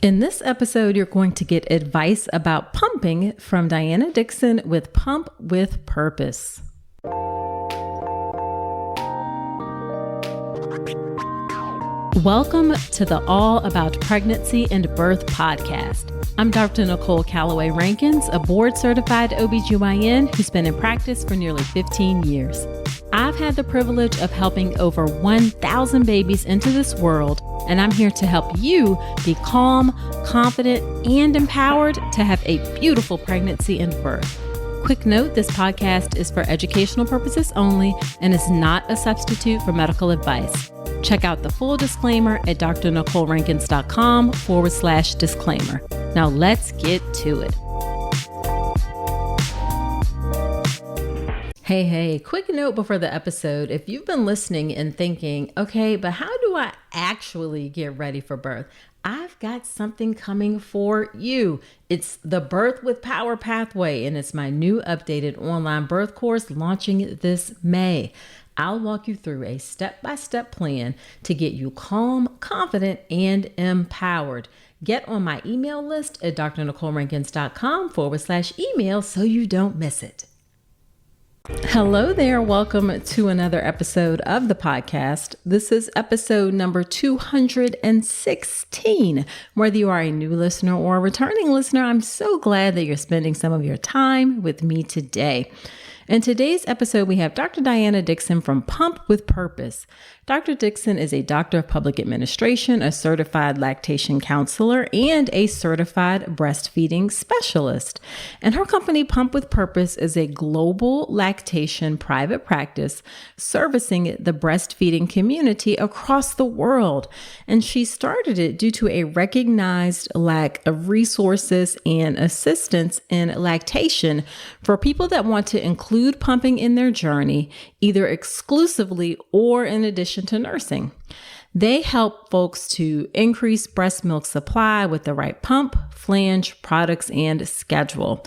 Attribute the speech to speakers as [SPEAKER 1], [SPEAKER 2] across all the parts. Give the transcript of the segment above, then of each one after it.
[SPEAKER 1] In this episode, you're going to get advice about pumping from Dianna Dixon with Pump with Purpose. Welcome to the All About Pregnancy and Birth podcast. I'm Dr. Nicole Calloway Rankins, a board-certified OBGYN who's been in practice for nearly 15 years. I've had the privilege of helping over 1,000 babies into this world, and I'm here to help you be calm, confident, and empowered to have a beautiful pregnancy and birth. Quick note, this podcast is for educational purposes only and is not a substitute for medical advice. Check out the full disclaimer at drnicolerankins.com/disclaimer. Now let's get to it. Hey, quick note before the episode. If you've been listening and thinking, okay, but how do I actually get ready for birth? I've got something coming for you. It's the Birth with Power Pathway, and it's my new updated online birth course launching this May. I'll walk you through a step-by-step plan to get you calm, confident, and empowered. Get on my email list at drnicolerankins.com/email so you don't miss it. Hello there. Welcome to another episode of the podcast. This is episode number 216. Whether you are a new listener or a returning listener, I'm so glad that you're spending some of your time with me today. In today's episode, we have Dr. Dianna Dixon from Pump with Purpose. Dr. Dixon is a doctor of public administration, a certified lactation counselor, and a certified breastfeeding specialist. And her company, Pump with Purpose, is a global lactation private practice servicing the breastfeeding community across the world. And she started it due to a recognized lack of resources and assistance in lactation for people that want to include pumping in their journey, either exclusively or in addition to nursing. They help folks to increase breast milk supply with the right pump, flange, products, and schedule.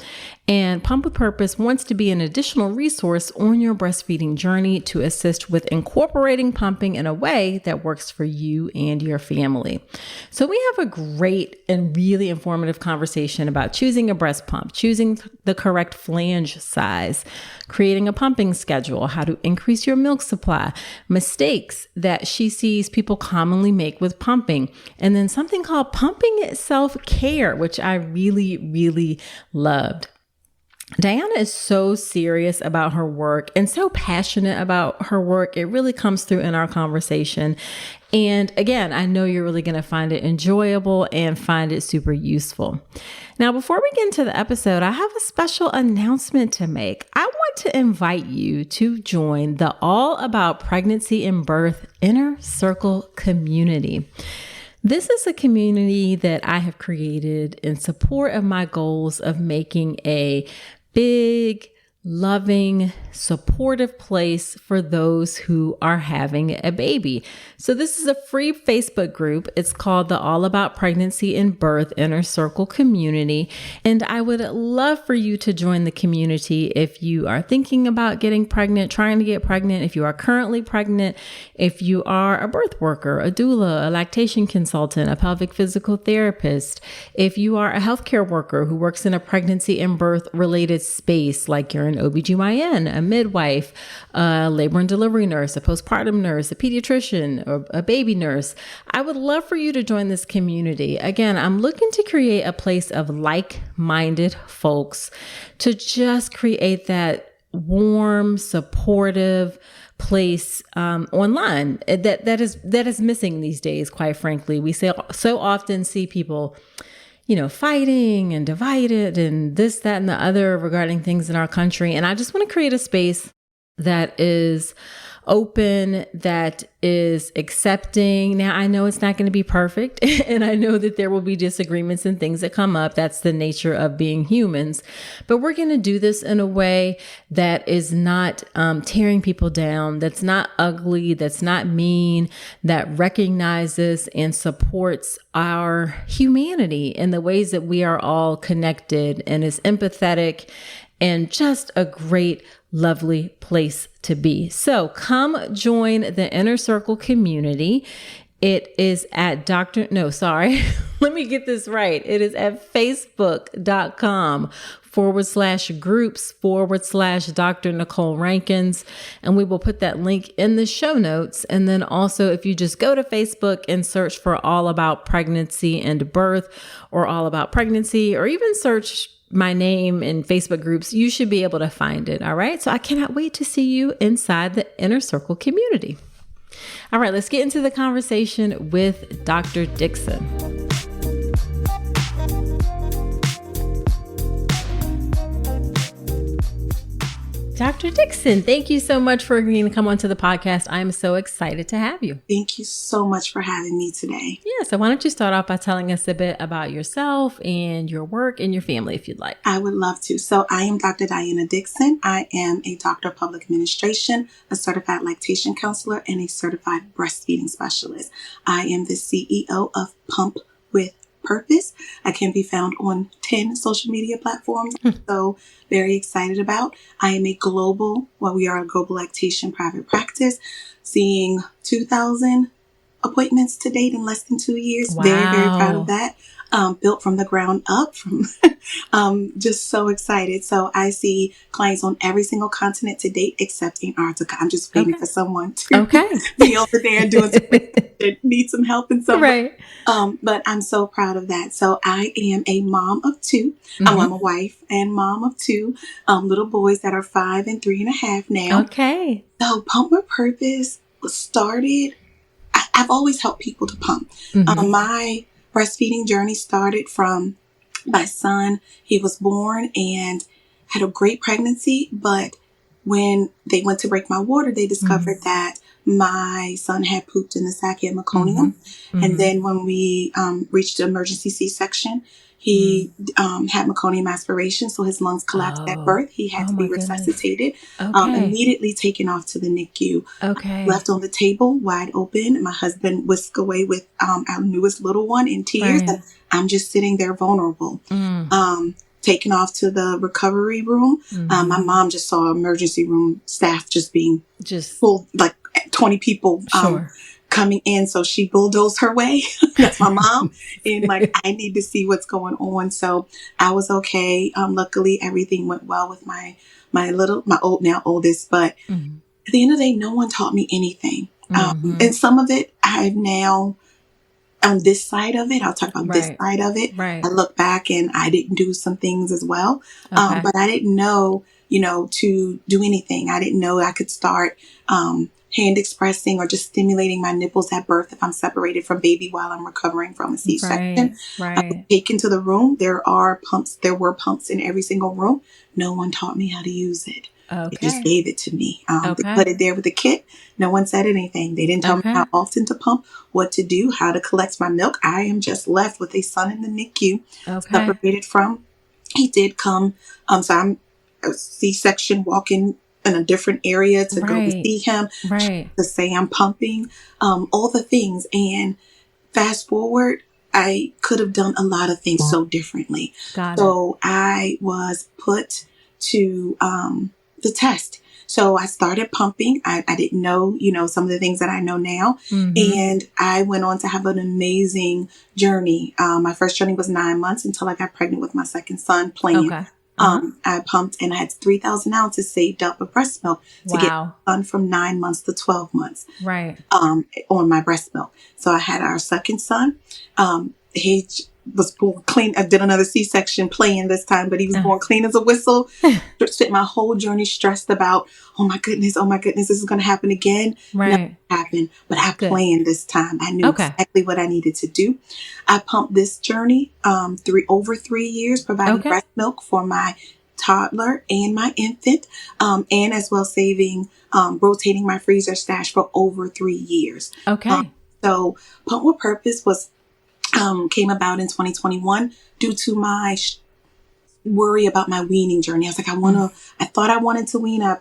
[SPEAKER 1] And Pump with Purpose wants to be an additional resource on your breastfeeding journey to assist with incorporating pumping in a way that works for you and your family. So we have a great and really informative conversation about choosing a breast pump, choosing the correct flange size, creating a pumping schedule, how to increase your milk supply, mistakes that she sees people commonly make with pumping, and then something called pumping self-care, which I really loved. Dianna is so serious about her work and so passionate about her work. It really comes through in our conversation. And again, I know you're really going to find it enjoyable and find it super useful. Now, before we get into the episode, I have a special announcement to make. I want to invite you to join the All About Pregnancy and Birth Inner Circle community. This is a community that I have created in support of my goals of making a big, loving, supportive place for those who are having a baby. So this is a free Facebook group. It's called the All About Pregnancy and Birth Inner Circle community. And I would love for you to join the community if you are thinking about getting pregnant, trying to get pregnant, if you are currently pregnant, if you are a birth worker, a doula, a lactation consultant, a pelvic physical therapist, if you are a healthcare worker who works in a pregnancy and birth related space, like you're an OBGYN, a midwife, a labor and delivery nurse, a postpartum nurse, a pediatrician, or a baby nurse. I would love for you to join this community. Again, I'm looking to create a place of like-minded folks to just create that warm, supportive place online that is missing these days, quite frankly. We so often see people fighting and divided and this, that, and the other regarding things in our country. And I just want to create a space that is open, that is accepting. Now, I know it's not going to be perfect, and I know that there will be disagreements and things that come up. That's the nature of being humans. But we're going to do this in a way that is not tearing people down, that's not ugly, that's not mean, that recognizes and supports our humanity in the ways that we are all connected, and is empathetic and just a great, lovely place to be. So come join the Inner Circle community. It is at let me get this right. It is at facebook.com/groups/Dr. Nicole Rankins. And we will put that link in the show notes. And then also, if you just go to Facebook and search for All About Pregnancy and Birth, or All About Pregnancy, or even search my name in Facebook groups, you should be able to find it. All right. So I cannot wait to see you inside the Inner Circle community. All right, let's get into the conversation with Dr. Dixon. Dr. Dixon, thank you so much for agreeing to come onto the podcast. I'm so excited to have you.
[SPEAKER 2] Thank you so much for having me today.
[SPEAKER 1] Yeah, so why don't you start off by telling us a bit about yourself and your work and your family, if you'd like.
[SPEAKER 2] I would love to. So I am Dr. Dianna Dixon. I am a doctor of public administration, a certified lactation counselor, and a certified breastfeeding specialist. I am the CEO of Pump with Purpose. I can be found on 10 social media platforms. So very excited about. I am we are a global lactation private practice, seeing 2,000 appointments to date in less than 2 years.
[SPEAKER 1] Wow.
[SPEAKER 2] Very, very proud of that. Built from the ground up, just so excited. So I see clients on every single continent to date except Antarctica. I'm just waiting for someone to be over there doing something that needs some help and so
[SPEAKER 1] right.
[SPEAKER 2] But I'm so proud of that. So I am a mom of two. I'm a wife and mom of two little boys that are 5 and 3.5 now.
[SPEAKER 1] Okay.
[SPEAKER 2] So Pump with Purpose was started. I've always helped people to pump. My breastfeeding journey started from my son. He was born and had a great pregnancy, but when they went to break my water, they discovered that my son had pooped in the sac, he had meconium. And then when we reached an emergency C-section, he had meconium aspiration, so his lungs collapsed at birth. He had to be resuscitated, immediately taken off to the NICU. Left on the table, wide open. My husband whisked away with our newest little one in tears. And I'm just sitting there vulnerable. Taken off to the recovery room. My mom just saw emergency room staff just being full, like 20 people coming in. So she bulldozed her way. That's my mom. And like, I need to see what's going on. So I was okay. Luckily, everything went well with my oldest. But at the end of the day, no one taught me anything. And some of it I've now, on this side of it, I'll talk about this side of it. I look back and I didn't do some things as well. But I didn't know, to do anything. I didn't know I could start hand expressing or just stimulating my nipples at birth if I'm separated from baby while I'm recovering from a C-section. Taken to the room. There were pumps in every single room. No one taught me how to use it. They just gave it to me. They put it there with the kit. No one said anything. They didn't tell me how often to pump, what to do, how to collect my milk. I am just left with a son in the NICU, separated from. He did come. So I'm a C-section walking in a different area to go see him, to say I'm pumping, all the things. And fast forward, I could have done a lot of things so differently. So I was put to the test. So I started pumping. I didn't know, some of the things that I know now. And I went on to have an amazing journey. My first journey was 9 months until I got pregnant with my second son playing. I pumped and I had 3,000 ounces saved up of breast milk to get my son from 9 months to 12 months on my breast milk. So I had our second son. He was born clean. I did another C-section playing this time, but he was born clean as a whistle. Spent my whole journey stressed about, oh my goodness, this is going to happen again. Nothing happened, but I planned this time. I knew exactly what I needed to do. I pumped this journey over 3 years, providing breast milk for my toddler and my infant, and as well rotating my freezer stash for over 3 years. So Pump with Purpose came about in 2021 due to my worry about my weaning journey. I was like, I thought I wanted to wean. I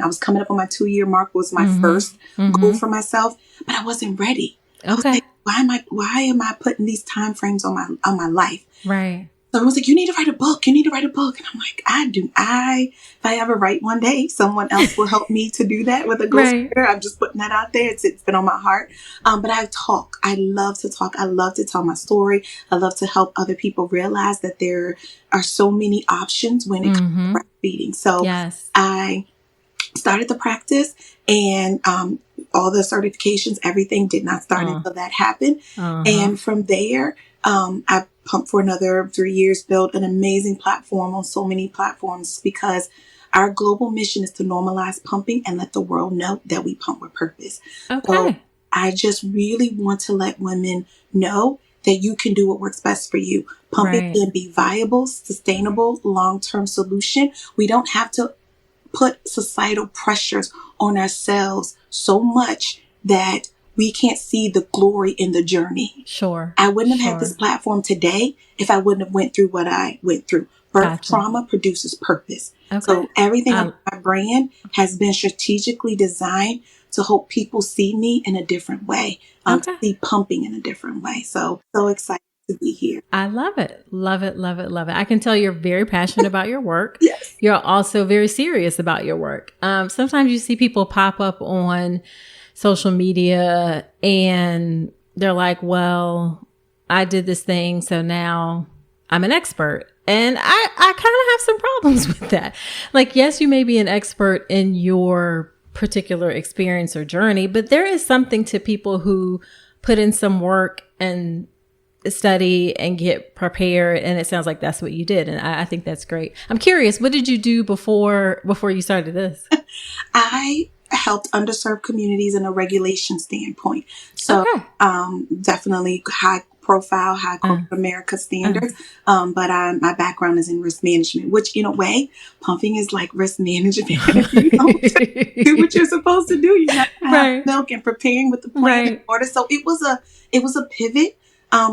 [SPEAKER 2] was coming up on my 2-year mark, was my first goal for myself, but I wasn't ready. I was like, why am I putting these time frames on my life? someone's like, you need to write a book. You need to write a book. And I'm like, if I ever write one day, someone else will help me to do that with a ghostwriter. I'm just putting that out there. It's been on my heart. But I talk. I love to talk. I love to tell my story. I love to help other people realize that there are so many options when it comes to breastfeeding. So I started the practice, and all the certifications, everything did not start until that happened. And from there, I pumped for another 3 years, built an amazing platform on so many platforms, because our global mission is to normalize pumping and let the world know that we pump with purpose. So I just really want to let women know that you can do what works best for you. Pumping can be viable, sustainable, long-term solution. We don't have to put societal pressures on ourselves so much that we can't see the glory in the journey. I wouldn't have had this platform today if I wouldn't have went through what I went through. Birth trauma produces purpose. So everything about my brand has been strategically designed to help people see me in a different way, to see pumping in a different way. So excited to be here.
[SPEAKER 1] I love it. Love it. Love it. Love it. I can tell you're very passionate about your work.
[SPEAKER 2] Yes.
[SPEAKER 1] You're also very serious about your work. Sometimes you see people pop up on social media and they're like, well, I did this thing, so now I'm an expert. And I kind of have some problems with that. Like, yes, you may be an expert in your particular experience or journey, but there is something to people who put in some work and study and get prepared. And it sounds like that's what you did. And I think that's great. I'm curious, what did you do before you started this?
[SPEAKER 2] I helped underserved communities in a regulation standpoint. So definitely high profile, high corporate America standards. But my background is in risk management, which in a way, pumping is like risk management. If you don't do what you're supposed to do, you have to have milk, and preparing with the plan in order. So it was a pivot.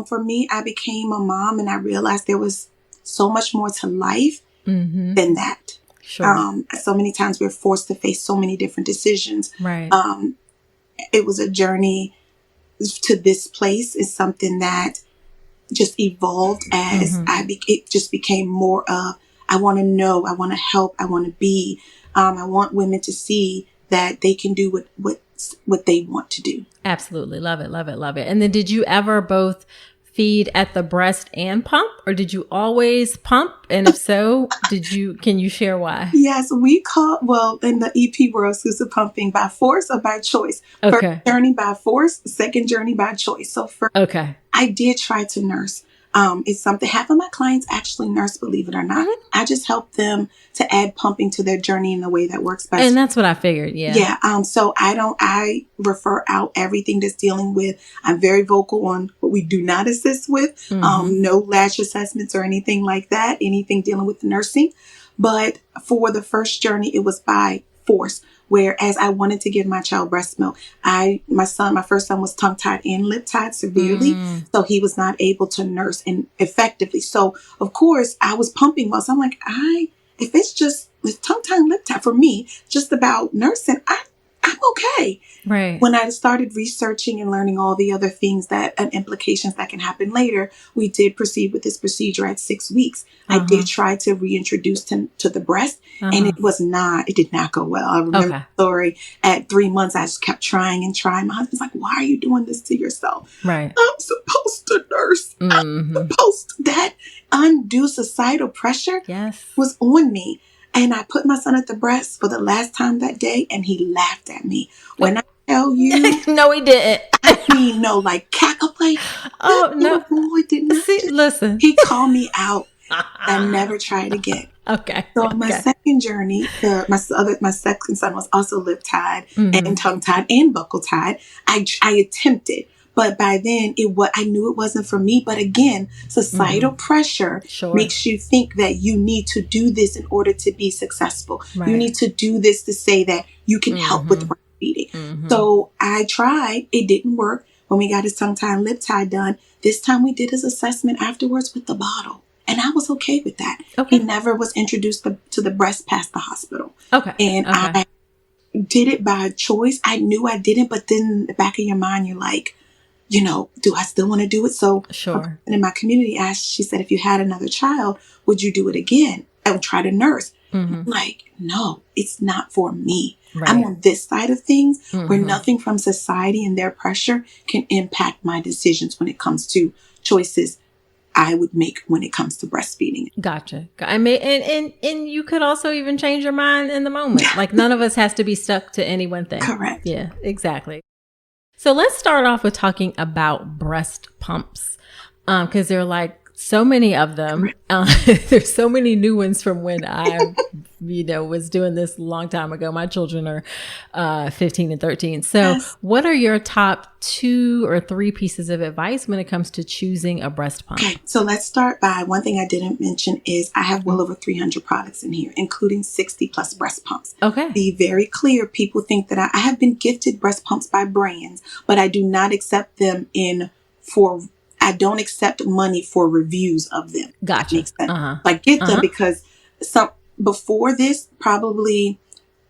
[SPEAKER 2] For me, I became a mom, and I realized there was so much more to life than that. So many times we're forced to face so many different decisions. It was a journey to this place, is something that just evolved as it just became more of, I want to know, I want to help, I want to be, I want women to see that they can do what they want to do.
[SPEAKER 1] Absolutely. Love it. Love it. Love it. And then did you ever both feed at the breast and pump, or did you always pump? And if so, can you share why?
[SPEAKER 2] Yes, in the EP world, exclusive pumping by force or by choice. First journey by force, second journey by choice. So I did try to nurse. It's something half of my clients actually nurse, believe it or not. I just help them to add pumping to their journey in the way that works best.
[SPEAKER 1] And that's what I figured. Yeah.
[SPEAKER 2] So I refer out everything that's dealing with, I'm very vocal on what we do not assist with. No latch assessments or anything like that, anything dealing with nursing. But for the first journey, it was by force. Whereas I wanted to give my child breast milk. My first son was tongue-tied and lip-tied severely. So he was not able to nurse and effectively. So of course I was pumping well. So I'm like, if it's tongue-tied and lip-tied for me, just about nursing, I'm okay. When I started researching and learning all the other things and implications that can happen later, we did proceed with this procedure at 6 weeks. I did try to reintroduce him to the breast, and it did not go well. I remember the story at 3 months, I just kept trying and trying. My husband's like, why are you doing this to yourself? I'm supposed to nurse. That undue societal pressure was on me. And I put my son at the breast for the last time that day, and he laughed at me. When I tell you...
[SPEAKER 1] No, he didn't.
[SPEAKER 2] I mean, no, like cackle-play.
[SPEAKER 1] Oh, no.
[SPEAKER 2] Boy did not.
[SPEAKER 1] See, listen.
[SPEAKER 2] He called me out. I never tried again. So my second journey, my second son was also lip-tied and tongue-tied and buckle-tied. I attempted. But by then, I knew it wasn't for me. But again, societal pressure makes you think that you need to do this in order to be successful. You need to do this to say that you can help with breastfeeding. So I tried. It didn't work. When we got his tongue-tie and lip-tie done, this time we did his assessment afterwards with the bottle. And I was okay with that. He never was introduced to the breast past the hospital. I did it by choice. I knew I didn't. But then in the back of your mind, you're like, do I still want to do it? So a
[SPEAKER 1] Sure.
[SPEAKER 2] person in my community asked, she said, if you had another child, would you do it again? I would try to nurse. I'm like, no, it's not for me. I'm
[SPEAKER 1] Right.
[SPEAKER 2] on this side of things where nothing from society and their pressure can impact my decisions when it comes to choices I would make when it comes to breastfeeding.
[SPEAKER 1] Gotcha. I mean, and you could also even change your mind in the moment. Like none of us has to be stuck to any one thing.
[SPEAKER 2] Correct.
[SPEAKER 1] Yeah, exactly. So let's start off with talking about breast pumps, because there are like so many of them. There's so many new ones from when I, was doing this a long time ago. My children are 15 and 13. So
[SPEAKER 2] Yes.
[SPEAKER 1] what are your top 2 or 3 pieces of advice when it comes to choosing a breast pump?
[SPEAKER 2] Okay, so let's start by one thing I didn't mention is I have well over 300 products in here, including 60 plus breast pumps.
[SPEAKER 1] Okay.
[SPEAKER 2] Be very clear. People think that I have been gifted breast pumps by brands, but I do not accept them I don't accept money for reviews of them.
[SPEAKER 1] Gotcha.
[SPEAKER 2] That makes sense. I get them because before this, probably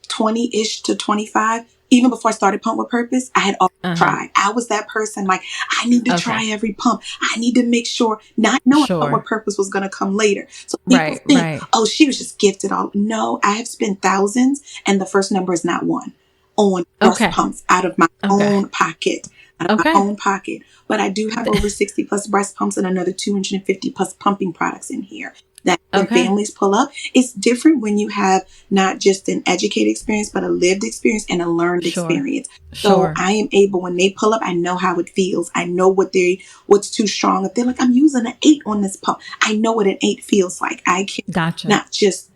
[SPEAKER 2] 20-ish to 25, even before I started Pump with Purpose, I had already tried. I was that person like, I need to try every pump. I need to make sure, not knowing Pump with Purpose was going to come later. So people think, oh, she was just gifted all. No, I have spent thousands and the first number is not one on breast pumps out of my own pocket. My own pocket. But I do have over 60 plus breast pumps and another 250 plus pumping products in here that when families pull up. It's different when you have not just an educated experience, but a lived experience and a learned experience. So I am able, when they pull up, I know how it feels. I know what's too strong. If they're like, I'm using an 8 on this pump, I know what an 8 feels like. I can not just,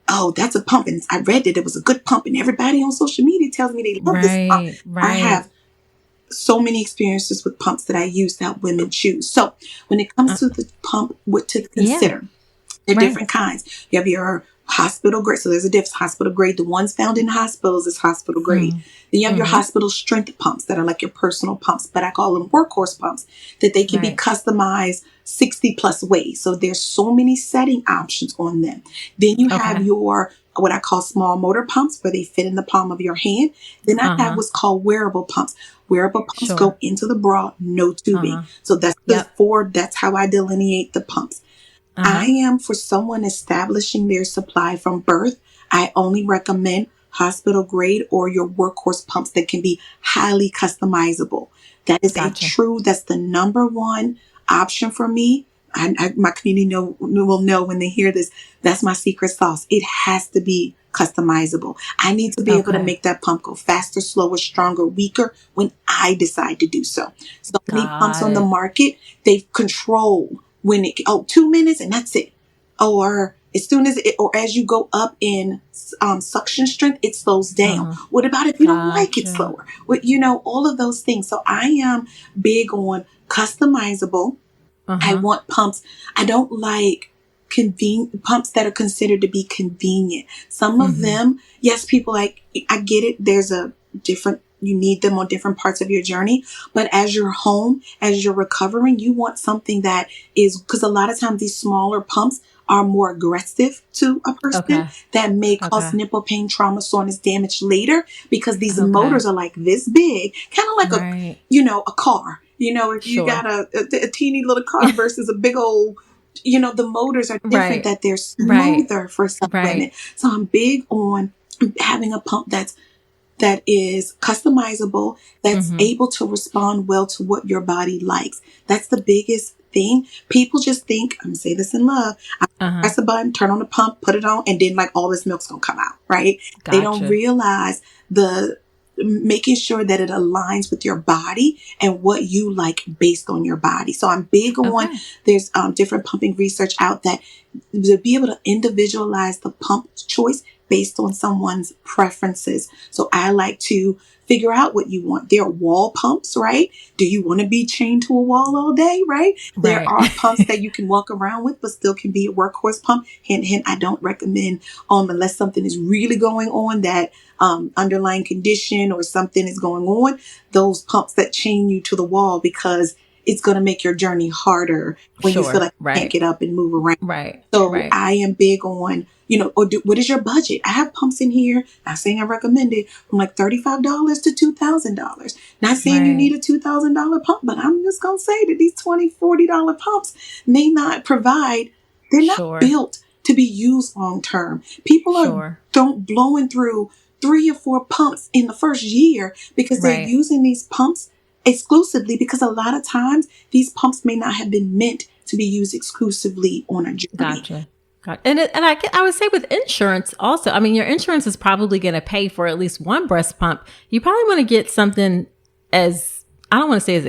[SPEAKER 2] oh, that's a pump. And I read that it was a good pump and everybody on social media tells me they love this pump. I have so many experiences with pumps that I use to help women choose. So when it comes to the pump, what to consider, there are different kinds. You have your hospital grade. So there's a difference. Hospital grade, the ones found in hospitals is hospital grade. Then you have your hospital strength pumps that are like your personal pumps, but I call them workhorse pumps, that they can be customized 60 plus ways. So there's so many setting options on them. Then you have your what I call small motor pumps, where they fit in the palm of your hand. Then I have what's called wearable pumps. Wearable pumps go into the bra, no tubing. So that's that's how I delineate the pumps. I am, for someone establishing their supply from birth, I only recommend hospital grade or your workhorse pumps that can be highly customizable. That is that's the number one option for me. My community will know when they hear this. That's my secret sauce. It has to be customizable. I need to be able to make that pump go faster, slower, stronger, weaker when I decide to do so. So many pumps on the market, they control when 2 minutes and that's it. Or as soon as or as you go up in suction strength, it slows down. What about if you don't like it slower? All of those things. So I am big on customizable. I want pumps. I don't like pumps that are considered to be convenient. Some of them, yes, people I get it. There's you need them on different parts of your journey. But as you're home, as you're recovering, you want something that is, because a lot of times these smaller pumps are more aggressive to a person that may cause nipple pain, trauma, soreness, damage later, because these motors are like this big, kind of like a car. If you got a teeny little car versus a big old, the motors are different, that they're smoother for some women. So I'm big on having a pump that is customizable, that's able to respond well to what your body likes. That's the biggest thing. People just think, I'm going to say this in love, I press a button, turn on the pump, put it on, and then like all this milk's going to come out, right? They don't realize making sure that it aligns with your body and what you like based on your body. So I'm big on, there's different pumping research out that to be able to individualize the pump choice based on someone's preferences. So I like to figure out what you want. There are wall pumps, right? Do you want to be chained to a wall all day, right? There are pumps that you can walk around with, but still can be a workhorse pump. Hint, hint, I don't recommend, unless something is really going on, that underlying condition or something is going on, those pumps that chain you to the wall, because it's going to make your journey harder when you feel
[SPEAKER 1] Sure.
[SPEAKER 2] like you can't get up and move around.
[SPEAKER 1] Right.
[SPEAKER 2] So I am big on, what is your budget? I have pumps in here. Not saying I recommend it, from like $35 to $2,000. Not saying you need a $2,000 pump, but I'm just going to say that these $20, $40 pumps may not provide, they're not built to be used long term. People are blowing through 3 or 4 pumps in the first year because they're using these pumps exclusively, because a lot of times these pumps may not have been meant to be used exclusively on a journey.
[SPEAKER 1] Gotcha. And I would say with insurance also, I mean, your insurance is probably going to pay for at least one breast pump. You probably want to get something I don't want to say as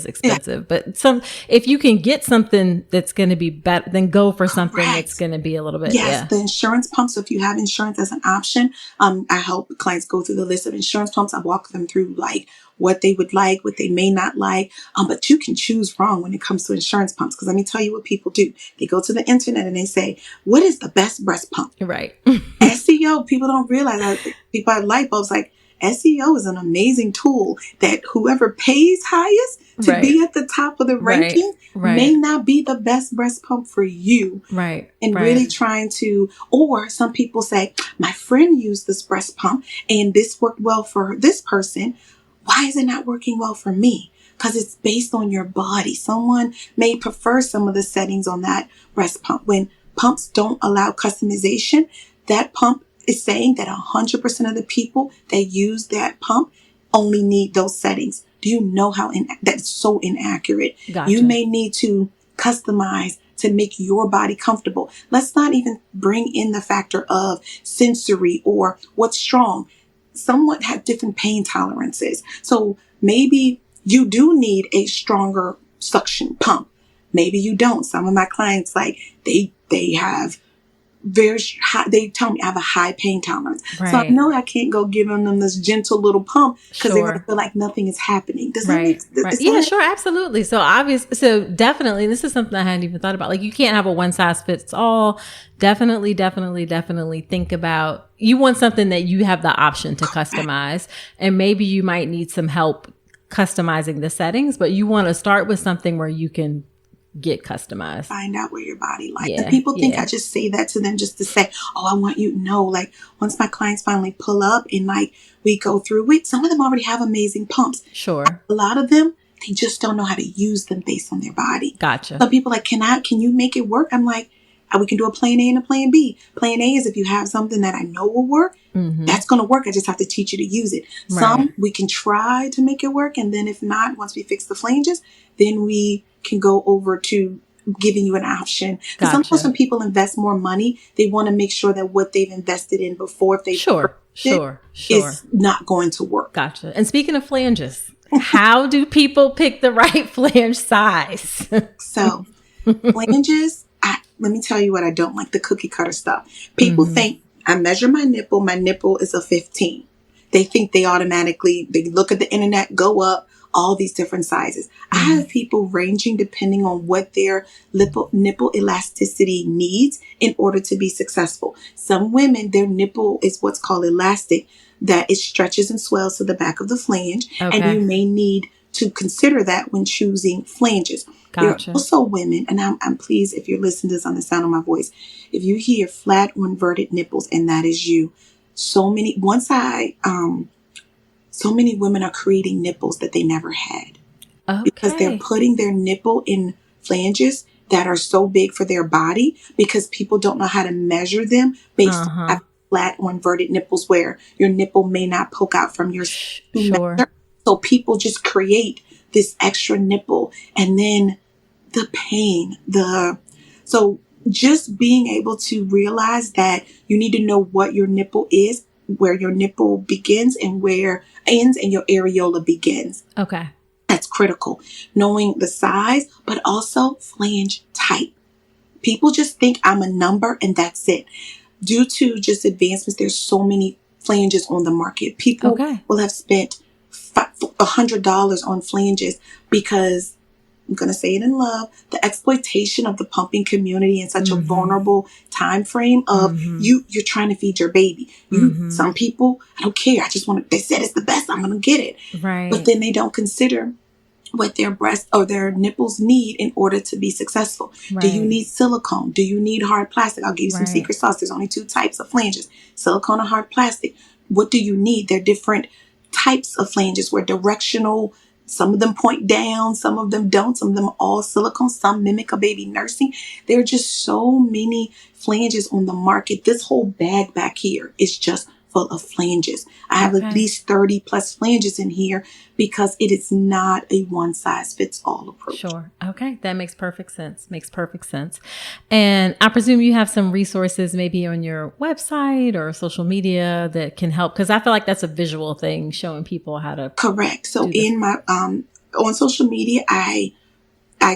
[SPEAKER 1] expensive, but if you can get something that's going to be better, then go for something that's going to be a little bit.
[SPEAKER 2] Yes, the insurance pumps. So if you have insurance as an option, I help clients go through the list of insurance pumps. I walk them through like what they would like, what they may not like. But you can choose wrong when it comes to insurance pumps. Because let me tell you what people do. They go to the internet and they say, what is the best breast pump?
[SPEAKER 1] Right.
[SPEAKER 2] SEO, people don't realize that. People have light bulbs like, SEO is an amazing tool that whoever pays highest to be at the top of the ranking may not be the best breast pump for you.
[SPEAKER 1] Right.
[SPEAKER 2] And really trying to, or some people say, my friend used this breast pump and this worked well for this person. Why is it not working well for me? Because it's based on your body. Someone may prefer some of the settings on that breast pump. When pumps don't allow customization, that pump is saying that 100% of the people that use that pump only need those settings. Do you know how that's so inaccurate?
[SPEAKER 1] Gotcha.
[SPEAKER 2] You may need to customize to make your body comfortable. Let's not even bring in the factor of sensory or what's strong. Somewhat have different pain tolerances. So maybe you do need a stronger suction pump. Maybe you don't. Some of my clients, like they have very high, they tell me I have a high pain tolerance. So I know I can't go giving them this gentle little pump because they're going to feel like nothing is happening. Does that make sense?
[SPEAKER 1] Yeah, sure. Absolutely. So definitely, this is something I hadn't even thought about. Like, you can't have a one size fits all. Definitely think about, you want something that you have the option to customize, and maybe you might need some help customizing the settings, but you want to start with something where you can get customized.
[SPEAKER 2] Find out what your body likes. And people think I just say that to them just to say, oh, I want you to know. Like, once my clients finally pull up and like we go through it, some of them already have amazing pumps.
[SPEAKER 1] Sure.
[SPEAKER 2] A lot of them, they just don't know how to use them based on their body.
[SPEAKER 1] Gotcha.
[SPEAKER 2] Some people like, can you make it work? I'm like, we can do a plan A and a plan B. Plan A is if you have something that I know will work, that's going to work. I just have to teach you to use it. Right. Some we can try to make it work. And then if not, once we fix the flanges, then we can go over to giving you an option. Because sometimes when people invest more money, they want to make sure that what they've invested in before, if they is not going to work.
[SPEAKER 1] Gotcha. And speaking of flanges, how do people pick the right flange size?
[SPEAKER 2] So flanges, let me tell you what I don't like, the cookie cutter stuff. People think I measure my nipple is a 15. They think they look at the internet, go up, all these different sizes. I have people ranging depending on what their nipple elasticity needs in order to be successful. Some women, their nipple is what's called elastic, that it stretches and swells to the back of the flange. Okay. And you may need to consider that when choosing flanges.
[SPEAKER 1] Gotcha.
[SPEAKER 2] There are also women, and I'm pleased if you're listening to this on the sound of my voice, if you hear flat or inverted nipples, and that is you. So many women are creating nipples that they never had. Okay. Because they're putting their nipple in flanges that are so big for their body because people don't know how to measure them based on flat or inverted nipples where your nipple may not poke out from your measure. So people just create this extra nipple, and then the pain, so just being able to realize that you need to know what your nipple is, where your nipple begins and where ends and your areola begins.
[SPEAKER 1] Okay.
[SPEAKER 2] That's critical. Knowing the size, but also flange type. People just think I'm a number and that's it. Due to just advancements, there's so many flanges on the market. People will have spent $100 on flanges because, I'm going to say it in love, the exploitation of the pumping community in such a vulnerable time frame of you're trying to feed your baby. Some people, I don't care. I just want to, they said it's the best. I'm going to get it.
[SPEAKER 1] Right.
[SPEAKER 2] But then they don't consider what their breast or their nipples need in order to be successful.
[SPEAKER 1] Right.
[SPEAKER 2] Do you need silicone? Do you need hard plastic? I'll give you some
[SPEAKER 1] Right.
[SPEAKER 2] secret sauce. There's only 2 types of flanges, silicone and hard plastic. What do you need? There are different types of flanges where directional, some of them point down, some of them don't, some of them are all silicone, some mimic a baby nursing. There are just so many flanges on the market. This whole bag back here is just full of flanges. I have at least 30 plus flanges in here because it is not a one size fits all approach.
[SPEAKER 1] Sure. Okay. That makes perfect sense. Makes perfect sense. And I presume you have some resources maybe on your website or social media that can help, because I feel like that's a visual thing, showing people how to.
[SPEAKER 2] Correct. So in my, on social media, I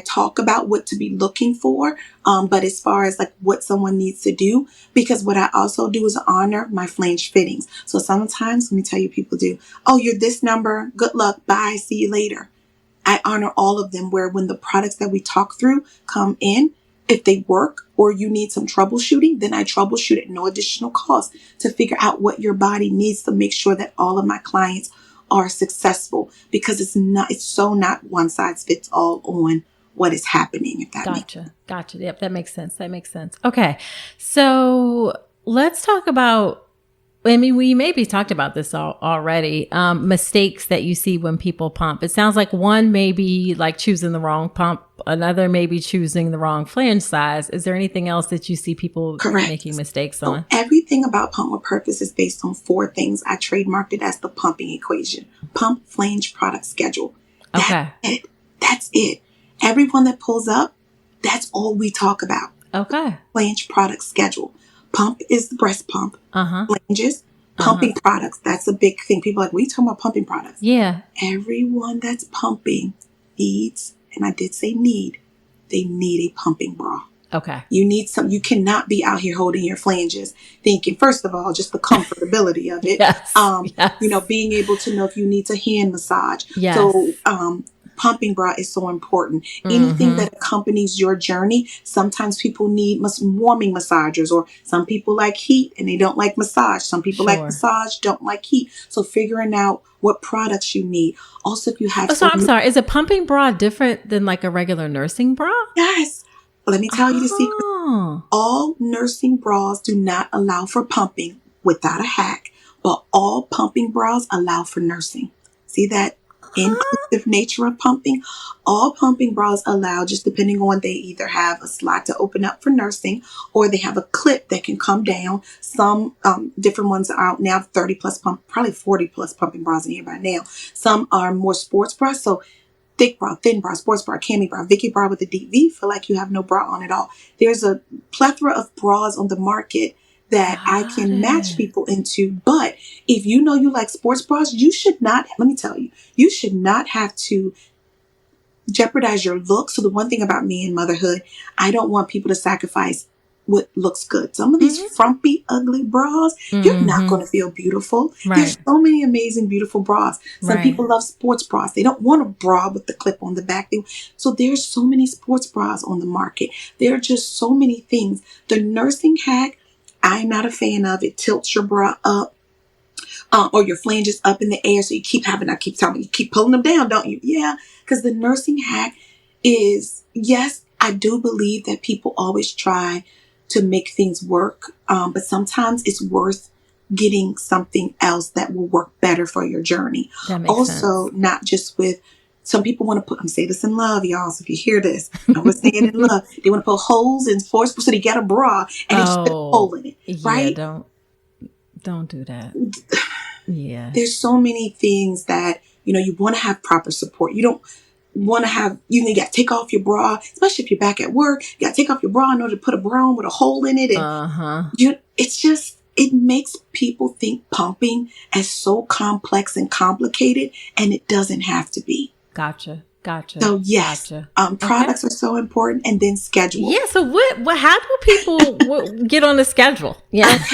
[SPEAKER 2] talk about what to be looking for, but as far as like what someone needs to do, because what I also do is honor my flange fittings. So sometimes, let me tell you, people do, oh, you're this number, good luck, bye, see you later. I honor all of them, where when the products that we talk through come in, if they work or you need some troubleshooting, then I troubleshoot at no additional cost to figure out what your body needs to make sure that all of my clients are successful, because it's so not one size fits all on what is happening, if that makes sense.
[SPEAKER 1] Gotcha. Yep, that makes sense. Okay. So let's talk about, I mean, we maybe talked about this already, mistakes that you see when people pump. It sounds like one may be like choosing the wrong pump, another may be choosing the wrong flange size. Is there anything else that you see people making mistakes on?
[SPEAKER 2] Everything about Pump with Purpose is based on 4 things. I trademarked it as the pumping equation. Pump, flange, product, schedule. That's it. Everyone that pulls up, that's all we talk about.
[SPEAKER 1] Okay.
[SPEAKER 2] Flange, product, schedule. Pump is the breast pump. Flanges, pumping products. That's a big thing. People are like, we talking about pumping products.
[SPEAKER 1] Yeah.
[SPEAKER 2] Everyone that's pumping needs, and I did say need, they need a pumping bra.
[SPEAKER 1] Okay.
[SPEAKER 2] You cannot be out here holding your flanges thinking, first of all, just the comfortability of it.
[SPEAKER 1] Yes.
[SPEAKER 2] Being able to know if you need to hand massage.
[SPEAKER 1] Yes.
[SPEAKER 2] So, pumping bra is so important. Anything that accompanies your journey. Sometimes people need warming massagers, or some people like heat and they don't like massage. Some people like massage, don't like heat. So figuring out what products you need. Also, if you have...
[SPEAKER 1] I'm sorry. Is a pumping bra different than like a regular nursing bra?
[SPEAKER 2] Yes. Let me tell you the secret. All nursing bras do not allow for pumping without a hack, but all pumping bras allow for nursing. See that inclusive nature of pumping? All pumping bras allow, just depending on, they either have a slot to open up for nursing, or they have a clip that can come down. Some different ones are out now, 30 plus probably 40 plus pumping bras in here by now. Some are more sports bras. So thick bra, thin bra, sports bra, cami bra, Vicky bra with a deep V, feel like you have no bra on at all. There's a plethora of bras on the market that I can match people into. But if you know you like sports bras, you should not, let me tell you, you should not have to jeopardize your look. So the one thing about me in motherhood, I don't want people to sacrifice what looks good. Some of these frumpy, ugly bras, you're not going to feel beautiful.
[SPEAKER 1] Right.
[SPEAKER 2] There's so many amazing, beautiful bras. Some people love sports bras. They don't want a bra with the clip on the back. So there's so many sports bras on the market. There are just so many things. The nursing hack, I'm not a fan of. It tilts your bra up. Or your flanges up in the air. So you keep having, I keep telling you, you keep pulling them down, don't you? Yeah. Because the nursing hack is, yes, I do believe that people always try to make things work. But sometimes it's worth getting something else that will work better for your journey.
[SPEAKER 1] That makes sense.
[SPEAKER 2] Not just with, some people want to put, I'm saying this in love, y'all. So if you hear this, I'm saying in love. They want to put holes in sports, so they get a bra and they just put a hole in it. Right?
[SPEAKER 1] Yeah, don't do that. Yeah.
[SPEAKER 2] There's so many things that, you want to have proper support. You don't want to have, you got to take off your bra, especially if you're back at work. You got to take off your bra in order to put a bra on with a hole in it. And it's just, it makes people think pumping as so complex and complicated, and it doesn't have to be.
[SPEAKER 1] Gotcha.
[SPEAKER 2] So yes, products are so important, and then schedule.
[SPEAKER 1] Yeah. So how do people get on the schedule? Yes.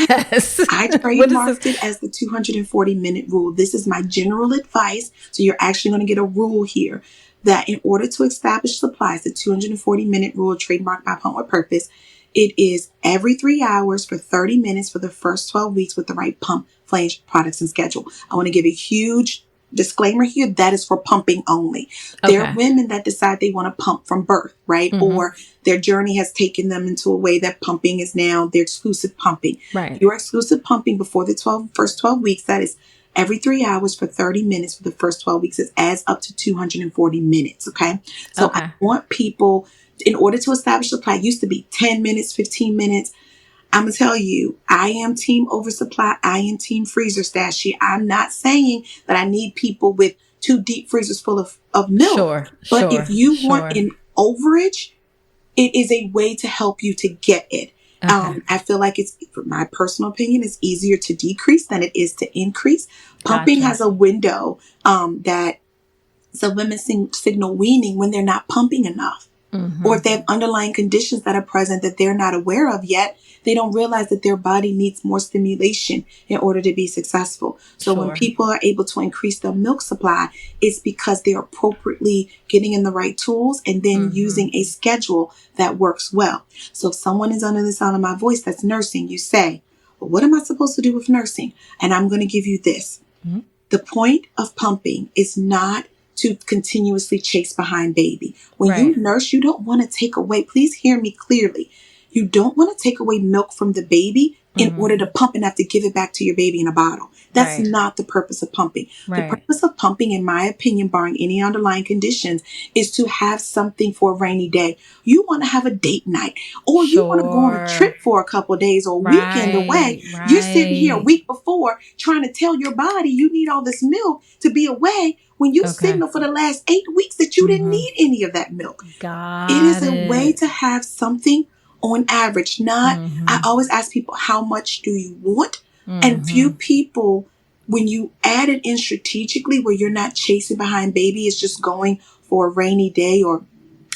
[SPEAKER 2] I trademarked it as the 240-minute rule. This is my general advice. So you're actually going to get a rule here that in order to establish supplies, the 240-minute rule trademarked by Pump with Purpose, it is every 3 hours for 30 minutes for the first 12 weeks with the right pump, flange, products, and schedule. I want to give a huge disclaimer here, that is for pumping only. There are women that decide they want to pump from birth, right? Or their journey has taken them into a way that pumping is now their exclusive pumping.
[SPEAKER 1] Right.
[SPEAKER 2] Your exclusive pumping before the first 12 weeks, that is every 3 hours for 30 minutes for the first 12 weeks. It adds up to 240 minutes, okay? So I want people, in order to establish supply, it used to be 10 minutes, 15 minutes. I'm going to tell you, I am team oversupply. I am team freezer stashy. I'm not saying that I need people with 2 deep freezers full of milk. But if you want an overage, it is a way to help you to get it. I feel like it's, from my personal opinion, it's easier to decrease than it is to increase. Pumping has a window that some women signal weaning when they're not pumping enough. Or if they have underlying conditions that are present that they're not aware of yet, they don't realize that their body needs more stimulation in order to be successful. So when people are able to increase their milk supply, it's because they're appropriately getting in the right tools and then using a schedule that works well. So if someone is under the sound of my voice that's nursing, you say, well, what am I supposed to do with nursing? And I'm going to give you this. The point of pumping is not to continuously chase behind baby. When you nurse, you don't want to take away, please hear me clearly. You don't want to take away milk from the baby in order to pump and have to give it back to your baby in a bottle. That's not the purpose of pumping. The purpose of pumping, in my opinion, barring any underlying conditions, is to have something for a rainy day. You want to have a date night, or you want to go on a trip for a couple of days or a weekend away. You're sitting here a week before trying to tell your body you need all this milk to be away when you signal for the last 8 weeks that you didn't need any of that milk. It is a way to have something on average. Not, I always ask people, how much do you want? And few people, when you add it in strategically where you're not chasing behind baby, it's just going for a rainy day or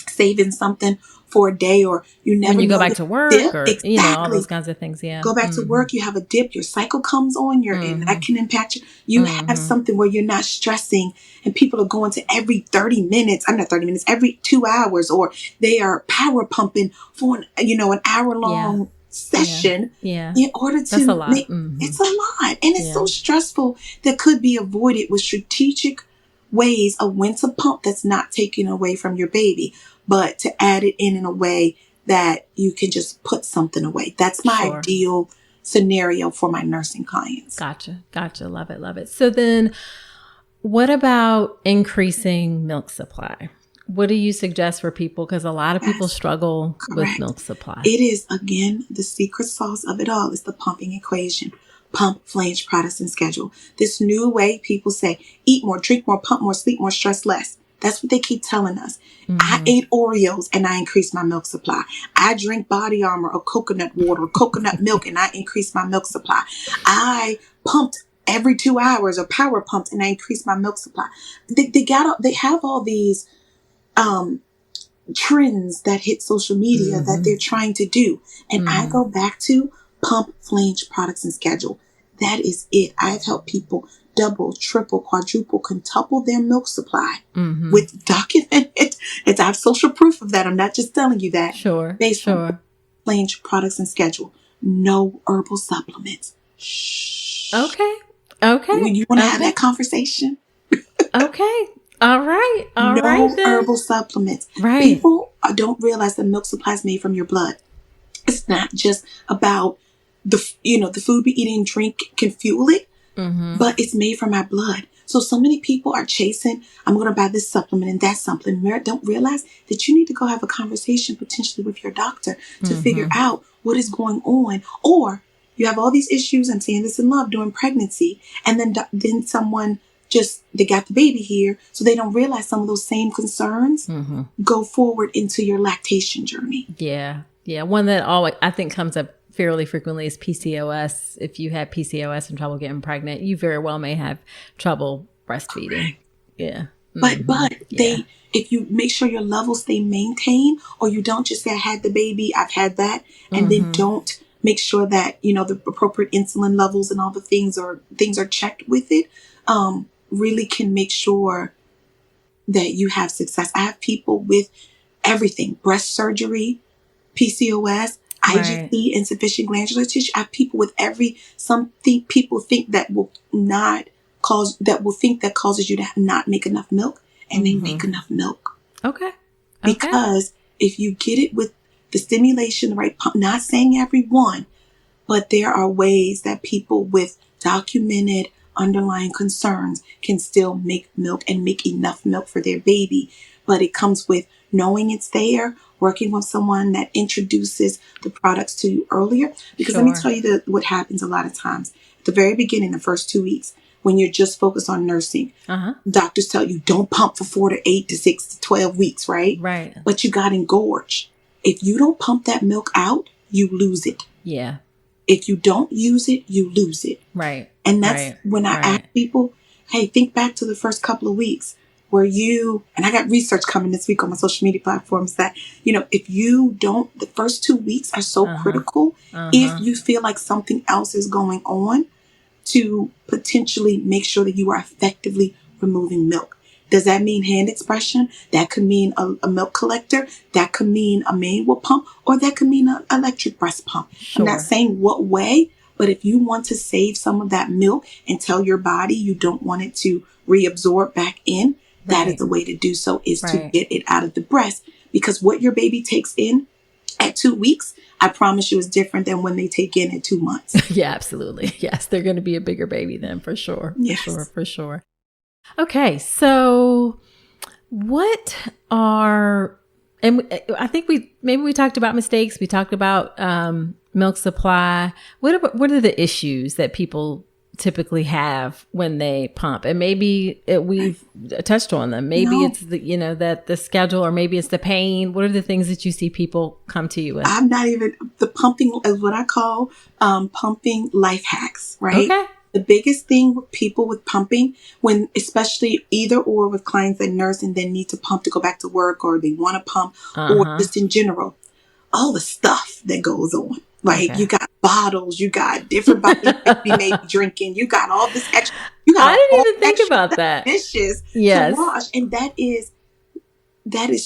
[SPEAKER 2] saving something for a day, or you never
[SPEAKER 1] when you
[SPEAKER 2] know
[SPEAKER 1] go back to work or you know, all those kinds of things.
[SPEAKER 2] Go back to work, you have a dip, your cycle comes on, and that can impact you. You have something where you're not stressing, and people are going to every 30 minutes, every 2 hours, or they are power pumping for an hour long session in order to make it's a lot, and it's so stressful that could be avoided with strategic ways of when to pump that's not taken away from your baby, but to add it in a way that you can just put something away. That's my ideal scenario for my nursing clients.
[SPEAKER 1] Gotcha. Love it. So then what about increasing milk supply? What do you suggest for people? Because a lot of people struggle with milk supply.
[SPEAKER 2] It is, again, the secret sauce of it all is the pumping equation. Pump, flange, products, and schedule. This new way people say, eat more, drink more, pump more, sleep more, stress less. That's what they keep telling us. I ate Oreos and I increased my milk supply. I drink Body Armor or coconut water or coconut milk and I increased my milk supply. I pumped every 2 hours or power pumped and I increased my milk supply. They have all these trends that hit social media that they're trying to do. And I go back to pump, flange, products, and schedule. That is it. I've helped people double, triple, quadruple, quintuple their milk supply with documented. I have social proof of that. I'm not just telling you that. Based on flange, products, and schedule. No herbal supplements. Shh.
[SPEAKER 1] Okay.
[SPEAKER 2] When you want to have that conversation.
[SPEAKER 1] Okay. All right.
[SPEAKER 2] No herbal supplements. People don't realize that milk supply is made from your blood. It's not just about the food we eat and drink can fuel it, but it's made from our blood. So many people are chasing, I'm going to buy this supplement and that supplement. Don't realize that you need to go have a conversation potentially with your doctor to figure out what is going on. Or you have all these issues, I'm saying this in love, during pregnancy, and then someone they got the baby here, so they don't realize some of those same concerns go forward into your lactation journey.
[SPEAKER 1] Yeah. One that always I think comes up fairly frequently is PCOS. If you have PCOS and trouble getting pregnant, you very well may have trouble breastfeeding. Correct. Yeah.
[SPEAKER 2] But if you make sure your levels stay maintained, or you don't just say I had the baby, I've had that, and then don't make sure that the appropriate insulin levels and all the things are checked with it, really can make sure that you have success. I have people with everything: breast surgery, PCOS, IgE, insufficient glandular tissue. I have people with something people think that will not will think that causes you to not make enough milk, and they make enough milk.
[SPEAKER 1] Okay.
[SPEAKER 2] Because if you get it with the stimulation, the right pump, not saying everyone, but there are ways that people with documented underlying concerns can still make milk and make enough milk for their baby. But it comes with knowing it's there, working with someone that introduces the products to you earlier. Because let me tell you what happens a lot of times. At the very beginning, the first 2 weeks, when you're just focused on nursing, doctors tell you don't pump for 4 to 8 to 6 to 12 weeks, right?
[SPEAKER 1] Right.
[SPEAKER 2] But you got engorged. If you don't pump that milk out, you lose it.
[SPEAKER 1] Yeah.
[SPEAKER 2] If you don't use it, you lose it.
[SPEAKER 1] Right.
[SPEAKER 2] And that's when I ask people, hey, think back to the first couple of weeks where and I got research coming this week on my social media platforms that, if you don't, the first 2 weeks are so critical. If you feel like something else is going on, to potentially make sure that you are effectively removing milk. Does that mean hand expression? That could mean a milk collector. That could mean a manual pump, or that could mean an electric breast pump. Sure. I'm not saying what way, but if you want to save some of that milk and tell your body you don't want it to reabsorb back in, that is the way to do so, is to get it out of the breast. Because what your baby takes in at 2 weeks, I promise you, is different than when they take in at 2 months.
[SPEAKER 1] Yeah, absolutely. Yes, they're going to be a bigger baby then, for sure.
[SPEAKER 2] Yes.
[SPEAKER 1] For sure. Okay, so and I think we talked about mistakes. We talked about milk supply. What are the issues that people typically have when they pump? And maybe we've touched on them. Maybe it's the schedule, or maybe it's the pain. What are the things that you see people come to you with?
[SPEAKER 2] The pumping is what I call pumping life hacks, right?
[SPEAKER 1] Okay.
[SPEAKER 2] The biggest thing with people with pumping, when especially either or with clients that nurse and then need to pump to go back to work, or they want to pump, or just in general, all the stuff that goes on. Like you got bottles, you got different bottles you may be drinking, you got all this extra.
[SPEAKER 1] I didn't even think about that.
[SPEAKER 2] Dishes to wash, and that is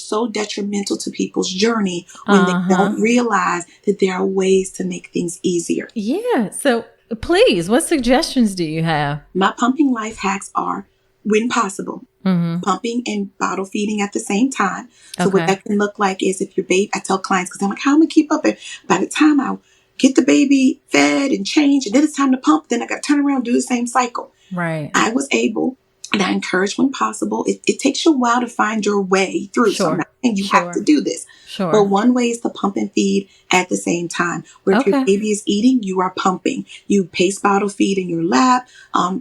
[SPEAKER 2] so detrimental to people's journey when they don't realize that there are ways to make things easier.
[SPEAKER 1] Yeah. So please, what suggestions do you have?
[SPEAKER 2] My pumping life hacks are, when possible, pumping and bottle feeding at the same time. So what that can look like is, if your baby, I tell clients, because I'm like, how am I going to keep up? And by the time I get the baby fed and changed, and then it's time to pump, then I got to turn around and do the same cycle.
[SPEAKER 1] Right.
[SPEAKER 2] I was able, and I encourage when possible. It takes you a while to find your way through. So I'm not saying you have to do this.
[SPEAKER 1] Sure.
[SPEAKER 2] But one way is to pump and feed at the same time. Where if your baby is eating, you are pumping. You pace bottle feed in your lap,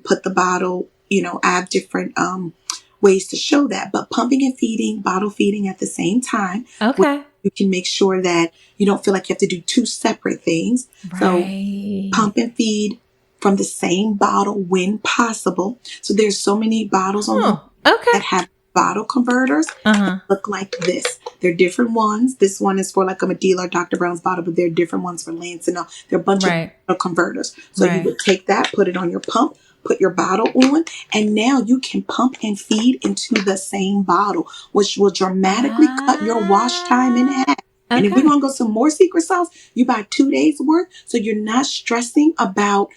[SPEAKER 2] put the bottle, I have different ways to show that. But pumping and feeding, bottle feeding at the same time.
[SPEAKER 1] Okay.
[SPEAKER 2] You can make sure that you don't feel like you have to do two separate things. Right. So pump and feed from the same bottle when possible. So there's so many bottles on that have bottle converters that look like this. They're different ones. This one is for like a Medela or Dr. Brown's bottle, but there are different ones for Lance and all. There are a bunch of bottle converters. So you would take that, put it on your pump, put your bottle on, and now you can pump and feed into the same bottle, which will dramatically cut your wash time in half. And if we want to go some more secret sauce, you buy 2 days worth, so you're not stressing about,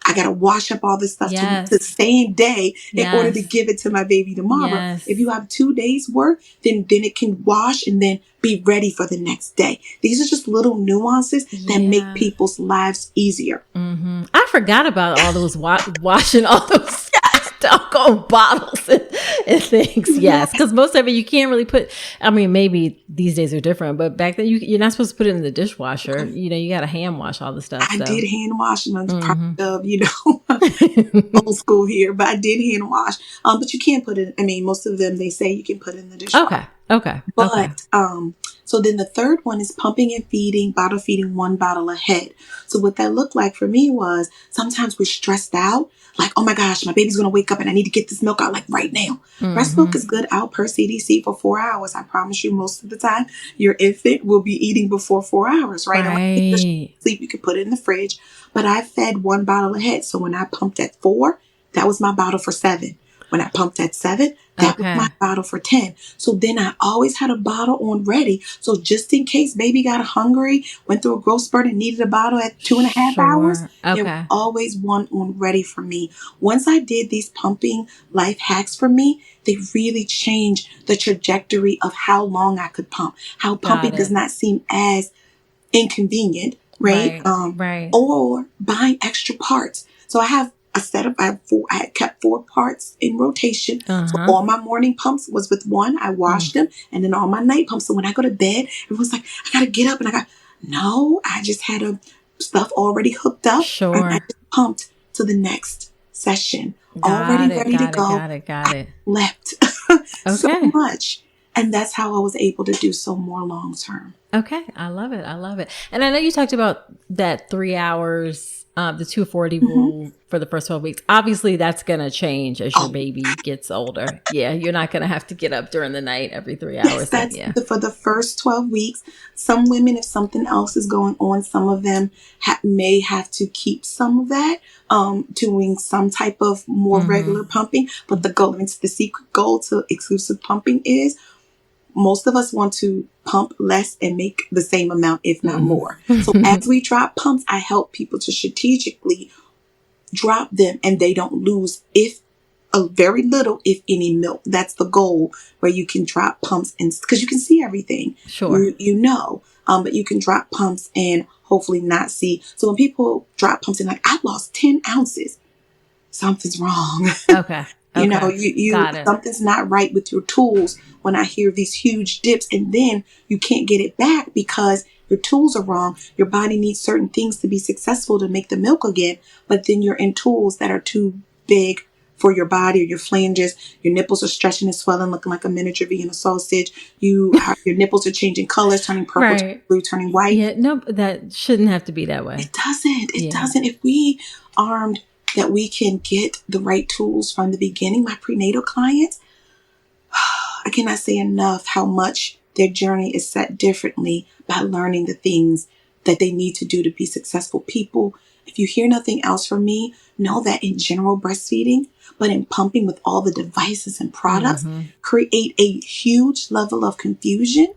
[SPEAKER 2] I got to wash up all this stuff to the same day in order to give it to my baby tomorrow. Yes. If you have 2 days worth, then it can wash and then be ready for the next day. These are just little nuances that make people's lives easier.
[SPEAKER 1] Mm-hmm. I forgot about all those washing all those doggone bottles and things. Yes, because most of it you can't really put. I mean, maybe these days are different, but back then you're not supposed to put it in the dishwasher. You got to hand wash all the stuff.
[SPEAKER 2] I did hand wash, and I was part of old school here, but I did hand wash. But you can't put it. I mean, most of them, they say you can put it in the dishwasher.
[SPEAKER 1] Okay.
[SPEAKER 2] But so then the third one is pumping and feeding, bottle feeding 1 bottle ahead. So what that looked like for me was, sometimes we're stressed out. Like, oh my gosh, my baby's going to wake up and I need to get this milk out like right now. Breast milk is good out per CDC for 4 hours. I promise you, most of the time, your infant will be eating before 4 hours, right? Sleep, you can put it in the fridge. But I fed 1 bottle ahead. So when I pumped at 4, that was my bottle for 7. When I pumped at 7, that was my bottle for 10. So then I always had a bottle on ready. So just in case baby got hungry, went through a growth spurt and needed a bottle at 2.5 hours, there was always one on ready for me. Once I did these pumping life hacks for me, they really changed the trajectory of how long I could pump, how pumping does not seem as inconvenient, right? Or buying extra parts. So I have a setup. I had kept 4 parts in rotation. So all my morning pumps was with one. I washed them, and then all my night pumps. So when I go to bed, everyone's like, I gotta get up, and I just had stuff already hooked up. And I just pumped to the next session, already ready to go.
[SPEAKER 1] Got it.
[SPEAKER 2] Slept so much. And that's how I was able to do so more long term.
[SPEAKER 1] Okay. I love it. And I know you talked about that 3 hours, the 240 rule for the first 12 weeks. Obviously, that's going to change as your baby gets older. Yeah. You're not going to have to get up during the night every 3 hours.
[SPEAKER 2] Yes, for the first 12 weeks. Some women, if something else is going on, some of them may have to keep some of that, doing some type of more regular pumping. But the secret goal to exclusive pumping is most of us want to pump less and make the same amount, if not more. So as we drop pumps, I help people to strategically drop them and they don't lose very little, if any, milk. That's the goal, where you can drop pumps and because you can see everything.
[SPEAKER 1] Sure.
[SPEAKER 2] But you can drop pumps and hopefully not see. So when people drop pumps and like, I lost 10 ounces, something's wrong.
[SPEAKER 1] Okay.
[SPEAKER 2] Something's not right with your tools when I hear these huge dips, and then you can't get it back because your tools are wrong. Your body needs certain things to be successful to make the milk again, but then you're in tools that are too big for your body or your flanges. Your nipples are stretching and swelling, looking like a miniature Vienna sausage. Your nipples are changing colors, turning purple, turning blue, turning white.
[SPEAKER 1] Yeah, no, that shouldn't have to be that way.
[SPEAKER 2] It doesn't. It doesn't. If we armed that we can get the right tools from the beginning, my prenatal clients, I cannot say enough how much their journey is set differently by learning the things that they need to do to be successful people. If you hear nothing else from me, know that in general breastfeeding, but in pumping with all the devices and products, create a huge level of confusion.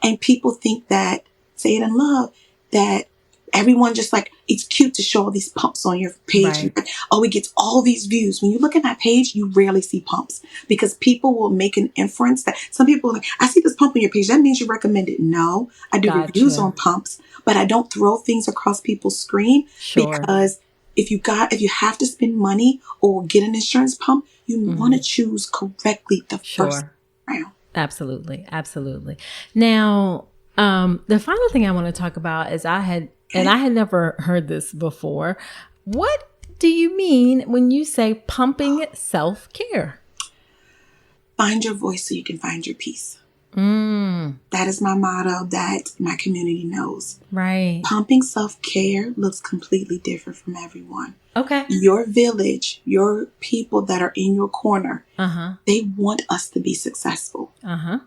[SPEAKER 2] And people think that, say it in love, that everyone just like, it's cute to show all these pumps on your page.
[SPEAKER 1] Right.
[SPEAKER 2] And, it gets all these views. When you look at my page, you rarely see pumps because people will make an inference that some people are like, I see this pump on your page. That means you recommend it. No, I do reviews on pumps, but I don't throw things across people's screen because if you have to spend money or get an insurance pump, you want to choose correctly the first round.
[SPEAKER 1] Absolutely. Now, the final thing I want to talk about is I had never heard this before. What do you mean when you say pumping self-care?
[SPEAKER 2] Find your voice so you can find your peace. That is my motto that my community knows.
[SPEAKER 1] Right.
[SPEAKER 2] Pumping self-care looks completely different from everyone.
[SPEAKER 1] Okay.
[SPEAKER 2] Your village, your people that are in your corner, they want us to be successful. I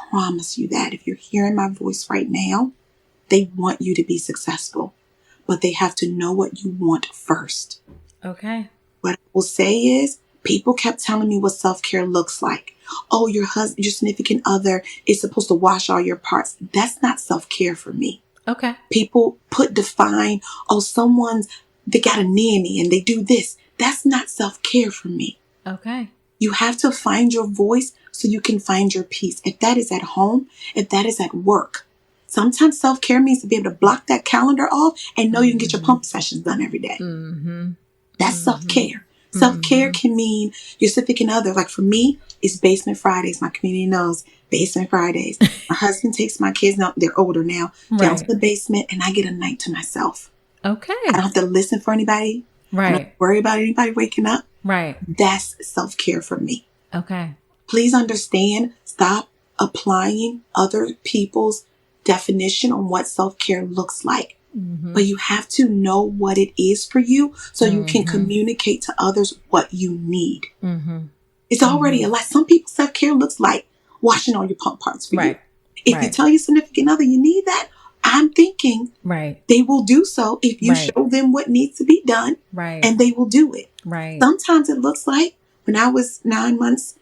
[SPEAKER 2] promise you that. If you're hearing my voice right now, they want you to be successful, but they have to know what you want first.
[SPEAKER 1] Okay.
[SPEAKER 2] What I will say is, people kept telling me what self-care looks like. Oh, your husband, your significant other is supposed to wash all your parts. That's not self-care for me.
[SPEAKER 1] Okay.
[SPEAKER 2] People they got a nanny and they do this. That's not self-care for me.
[SPEAKER 1] Okay.
[SPEAKER 2] You have to find your voice so you can find your peace. If that is at home, if that is at work. Sometimes self-care means to be able to block that calendar off and know you can get your pump sessions done every day. That's self-care. Self-care can mean your significant other. Like for me, it's Basement Fridays. My community knows Basement Fridays. My husband takes my kids, now they're older now, down to the basement, and I get a night to myself.
[SPEAKER 1] Okay.
[SPEAKER 2] I don't have to listen for anybody.
[SPEAKER 1] Right.
[SPEAKER 2] I don't worry about anybody waking up.
[SPEAKER 1] Right.
[SPEAKER 2] That's self-care for me.
[SPEAKER 1] Okay.
[SPEAKER 2] Please understand, stop applying other people's definition on what self-care looks like. But you have to know what it is for you so you can communicate to others what you need. It's already a lot. Some people self-care looks like washing all your pump parts for you. If you tell your significant other you need that, I'm thinking they will do so if you show them what needs to be done and they will do it. Sometimes it looks like when I was 9 months,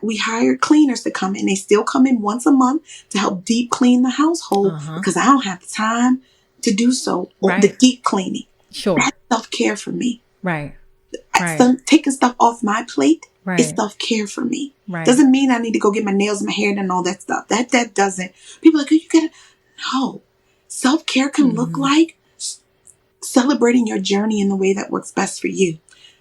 [SPEAKER 2] we hired cleaners to come in. They still come in once a month to help deep clean the household because I don't have the time to do so. Right. The deep cleaning.
[SPEAKER 1] Sure.
[SPEAKER 2] That's self-care for me.
[SPEAKER 1] Right.
[SPEAKER 2] Taking stuff off my plate is self-care for me. Right. Doesn't mean I need to go get my nails and my hair done and all that stuff. That doesn't. People are like, oh, you gotta. No. Self-care can look like celebrating your journey in the way that works best for you.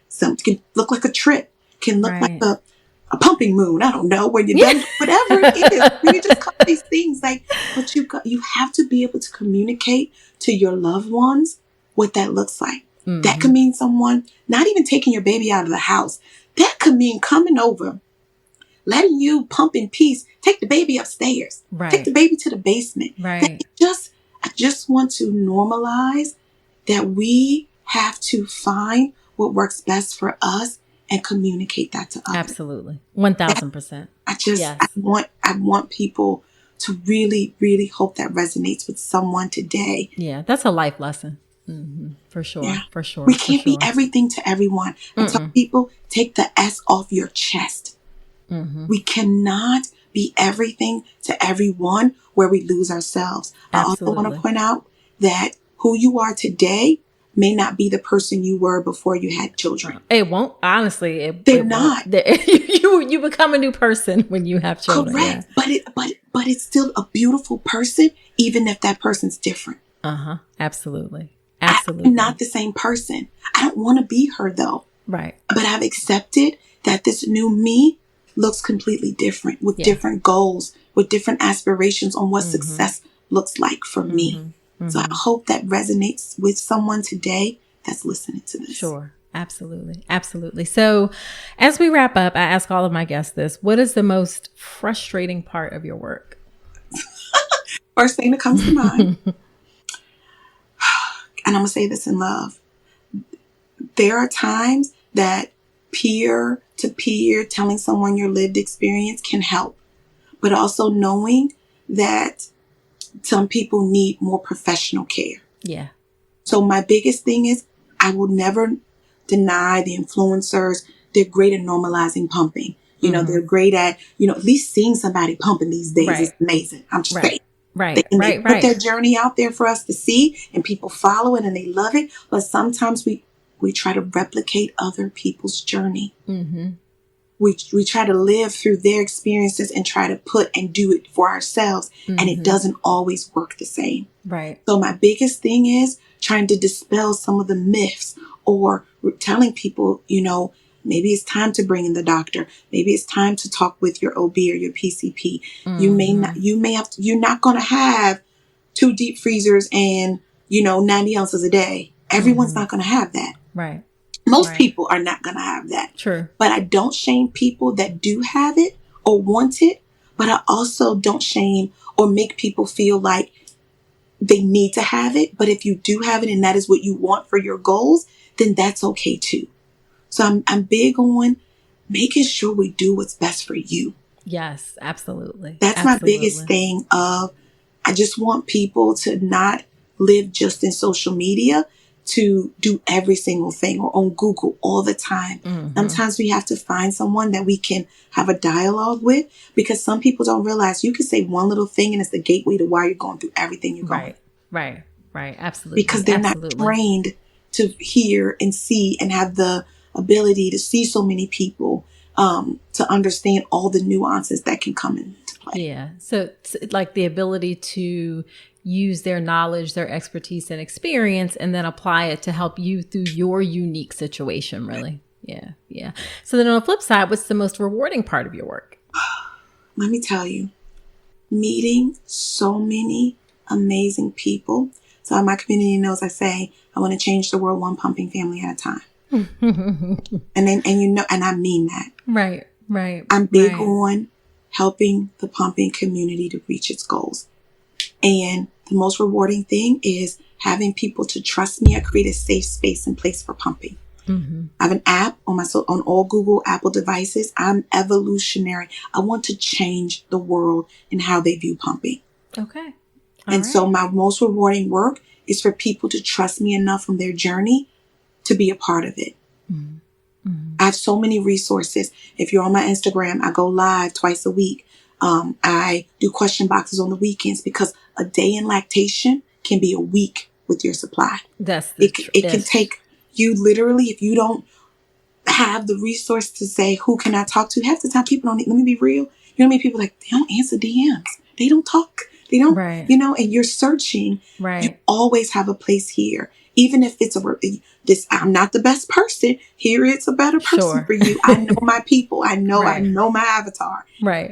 [SPEAKER 2] So it can look like a trip. Can look like a pumping moon. I don't know when you're done, whatever it is. When you just call these things but you have to be able to communicate to your loved ones what that looks like. Mm-hmm. That could mean someone not even taking your baby out of the house. That could mean coming over, letting you pump in peace, take the baby upstairs, take the baby to the basement. Right. I just want to normalize that we have to find what works best for us and communicate that to others.
[SPEAKER 1] Absolutely. 1000%.
[SPEAKER 2] I want people to really, really hope that resonates with someone today.
[SPEAKER 1] Yeah, that's a life lesson. Mm-hmm. For sure. Yeah. For sure.
[SPEAKER 2] We can't be everything to everyone. And some people take the S off your chest. Mm-hmm. We cannot be everything to everyone where we lose ourselves. Absolutely. I also want to point out that who you are today may not be the person you were before you had children.
[SPEAKER 1] It won't. Honestly,
[SPEAKER 2] they're not.
[SPEAKER 1] You become a new person when you have children.
[SPEAKER 2] Correct. Yeah. But it's still a beautiful person, even if that person's different.
[SPEAKER 1] Absolutely.
[SPEAKER 2] I'm not the same person. I don't want to be her though.
[SPEAKER 1] Right.
[SPEAKER 2] But I've accepted that this new me looks completely different with different goals, with different aspirations on what success looks like for me. Mm-hmm. So I hope that resonates with someone today that's listening to this.
[SPEAKER 1] Sure. Absolutely. Absolutely. So as we wrap up, I ask all of my guests this. What is the most frustrating part of your work?
[SPEAKER 2] First thing that comes to mind. And I'm going to say this in love. There are times that peer to peer telling someone your lived experience can help, but also knowing that some people need more professional care. Yeah. So my biggest thing is I will never deny the influencers. They're great at normalizing pumping. You know, they're great at, at least seeing somebody pumping these days is amazing. I'm just saying. They put their journey out there for us to see and people follow it and they love it. But sometimes we try to replicate other people's journey. Mm-hmm. We try to live through their experiences and try to put and do it for ourselves. Mm-hmm. And it doesn't always work the same. Right. So my biggest thing is trying to dispel some of the myths or telling people, maybe it's time to bring in the doctor. Maybe it's time to talk with your OB or your PCP. Mm-hmm. You're not going to have 2 deep freezers and, 90 ounces a day. Everyone's not going to have that. Right. Most people are not going to have that. True. But I don't shame people that do have it or want it. But I also don't shame or make people feel like they need to have it. But if you do have it and that is what you want for your goals, then that's okay too. So I'm big on making sure we do what's best for you.
[SPEAKER 1] Yes, absolutely.
[SPEAKER 2] That's my biggest thing I just want people to not live just in social media, to do every single thing or on Google all the time. Mm-hmm. Sometimes we have to find someone that we can have a dialogue with because some people don't realize you can say one little thing and it's the gateway to why you're going through everything you're going through. Right. Absolutely. Because they're not trained to hear and see and have the ability to see so many people, to understand all the nuances that can come into play. Yeah. So it's like the ability to use their knowledge, their expertise and experience, and then apply it to help you through your unique situation, really. Yeah. Yeah. So then on the flip side, what's the most rewarding part of your work? Let me tell you, meeting so many amazing people. So my community knows I say, I want to change the world one pumping family at a time. and I mean that. Right. I'm big on helping the pumping community to reach its goals. And the most rewarding thing is having people to trust me. I create a safe space and place for pumping. Mm-hmm. I have an app on all Google Apple devices. I'm evolutionary. I want to change the world in how they view pumping. Okay. So my most rewarding work is for people to trust me enough from their journey to be a part of it. Mm-hmm. have so many resources. If you're on my Instagram, I go live twice a week. I do question boxes on the weekends because a day in lactation can be a week with your supply. It can take you literally, if you don't have the resource to say, who can I talk to? Half the time people don't, let me be real. You know what I mean? People like, they don't answer DMs. They don't talk. They don't, you know, and you're searching. You always have a place here. Even if it's I'm not the best person. Here it's a better person for you. I know my people. I know my avatar.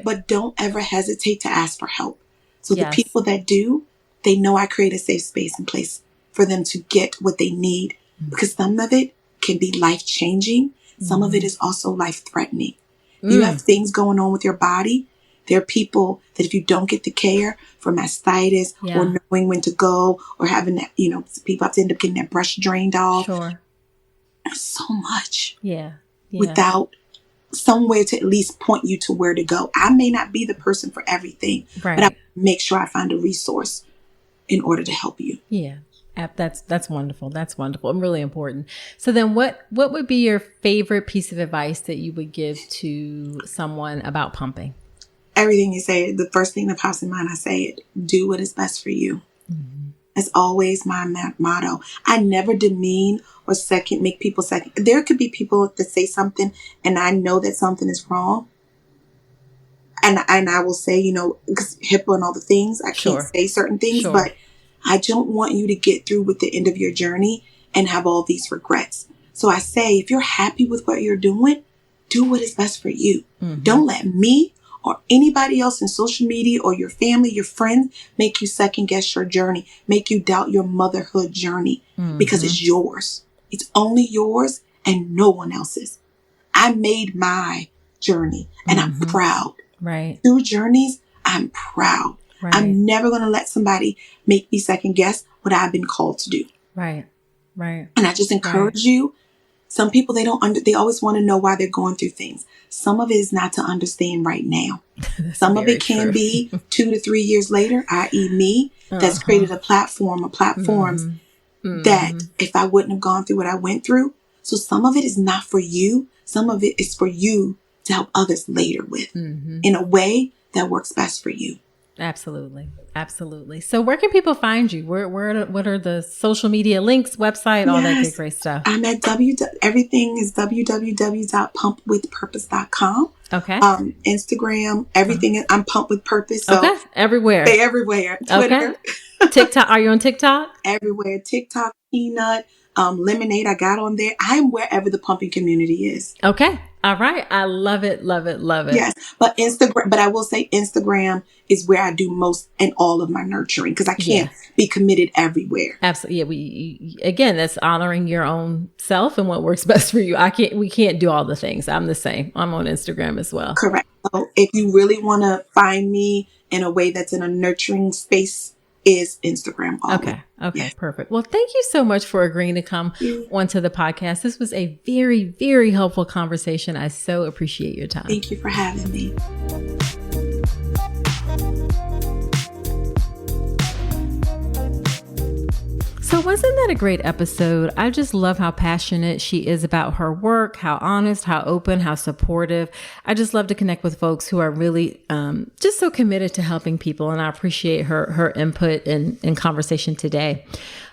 [SPEAKER 2] But don't ever hesitate to ask for help. So the people that do, they know I create a safe space and place for them to get what they need. Because some of it can be life-changing. Some of it is also life-threatening. You have things going on with your body. There are people that if you don't get the care for mastitis or knowing when to go or having that, you know, people have to end up getting that brush drained off. There's so much without somewhere to at least point you to where to go. I may not be the person for everything, but I make sure I find a resource in order to help you.
[SPEAKER 1] That's wonderful. That's wonderful and really important. So then what would be your favorite piece of advice that you would give to someone about pumping?
[SPEAKER 2] Everything you say, the first thing that pops in mind, I say it. Do what is best for you. That's always my motto. I never demean or make people second. There could be people that say something and I know that something is wrong. And I will say, you know, because HIPAA and all the things, I can't say certain things, but I don't want you to get through with the end of your journey and have all these regrets. So I say, if you're happy with what you're doing, do what is best for you. Don't let me or anybody else in social media or your family, your friends, make you second guess your journey, make you doubt your motherhood journey because it's yours. It's only yours and no one else's. I made my journey and I'm proud. Through journeys, I'm proud. I'm never going to let somebody make me second guess what I've been called to do. And I just encourage you. Some people, they always want to know why they're going through things. Some of it is not to understand right now. Some of it can be 2 to 3 years later, i.e. me, that's created a platform or platforms that if I wouldn't have gone through what I went through. So some of it is not for you. Some of it is for you to help others later with in a way that works best for you.
[SPEAKER 1] Absolutely. Absolutely. So where can people find you? What are the social media links, website, all that good great stuff?
[SPEAKER 2] I'm at everything is www.pumpwithpurpose.com. Instagram, everything. I'm Pump with Purpose. So
[SPEAKER 1] everywhere.
[SPEAKER 2] They everywhere. Twitter.
[SPEAKER 1] TikTok. Are you on TikTok?
[SPEAKER 2] Everywhere. TikTok, Peanut, Lemonade. I got on there. I'm wherever the pumping community is.
[SPEAKER 1] All right. I love it. Love it. Love it.
[SPEAKER 2] Yes. But I will say Instagram is where I do most and all of my nurturing because I can't be committed everywhere.
[SPEAKER 1] Absolutely. Again, that's honoring your own self and what works best for you. We can't do all the things. I'm the same. I'm on Instagram as well.
[SPEAKER 2] Correct. So if you really want to find me in a way that's in a nurturing space, is Instagram.
[SPEAKER 1] Okay. Perfect. Well, thank you so much for agreeing to come onto the podcast. This was a very, very helpful conversation. I so appreciate your time.
[SPEAKER 2] Thank you for having me.
[SPEAKER 1] So wasn't that a great episode? I just love how passionate she is about her work, how honest, how open, how supportive. I just love to connect with folks who are really just so committed to helping people. And I appreciate her input in conversation today.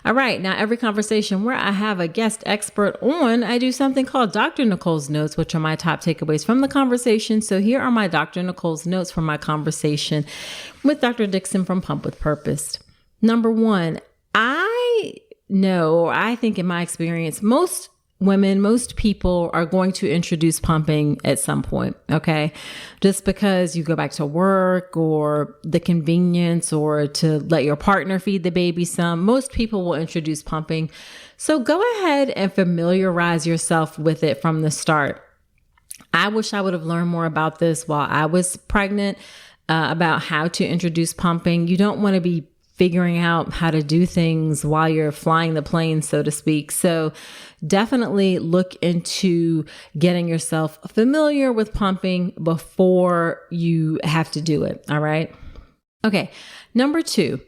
[SPEAKER 1] All right. Now, every conversation where I have a guest expert on, I do something called Dr. Nicole's Notes, which are my top takeaways from the conversation. So here are my Dr. Nicole's Notes from my conversation with Dr. Dixon from Pump with Purpose. Number 1, I think in my experience, most women, most people are going to introduce pumping at some point. Okay. Just because you go back to work or the convenience or to let your partner feed the baby some, most people will introduce pumping. So go ahead and familiarize yourself with it from the start. I wish I would have learned more about this while I was pregnant, about how to introduce pumping. You don't want to be figuring out how to do things while you're flying the plane, so to speak. So definitely look into getting yourself familiar with pumping before you have to do it. All right. Okay. Number 2,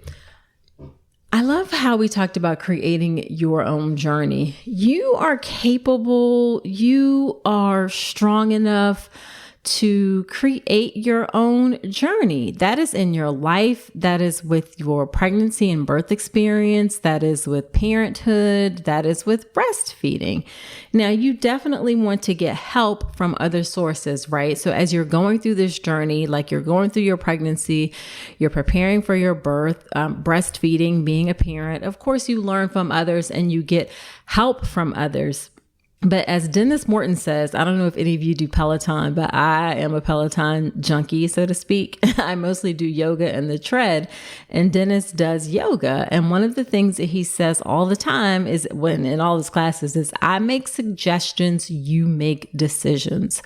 [SPEAKER 1] I love how we talked about creating your own journey. You are capable, you are strong enough to create your own journey. That is in your life. That is with your pregnancy and birth experience. That is with parenthood. That is with breastfeeding. Now, you definitely want to get help from other sources, right? So as you're going through this journey, like you're going through your pregnancy, you're preparing for your birth, breastfeeding, being a parent, of course, you learn from others and you get help from others. But as Dennis Morton says, I don't know if any of you do Peloton, but I am a Peloton junkie, so to speak. I mostly do yoga and the tread, and Dennis does yoga. And one of the things that he says all the time is when in all his classes is, I make suggestions, you make decisions.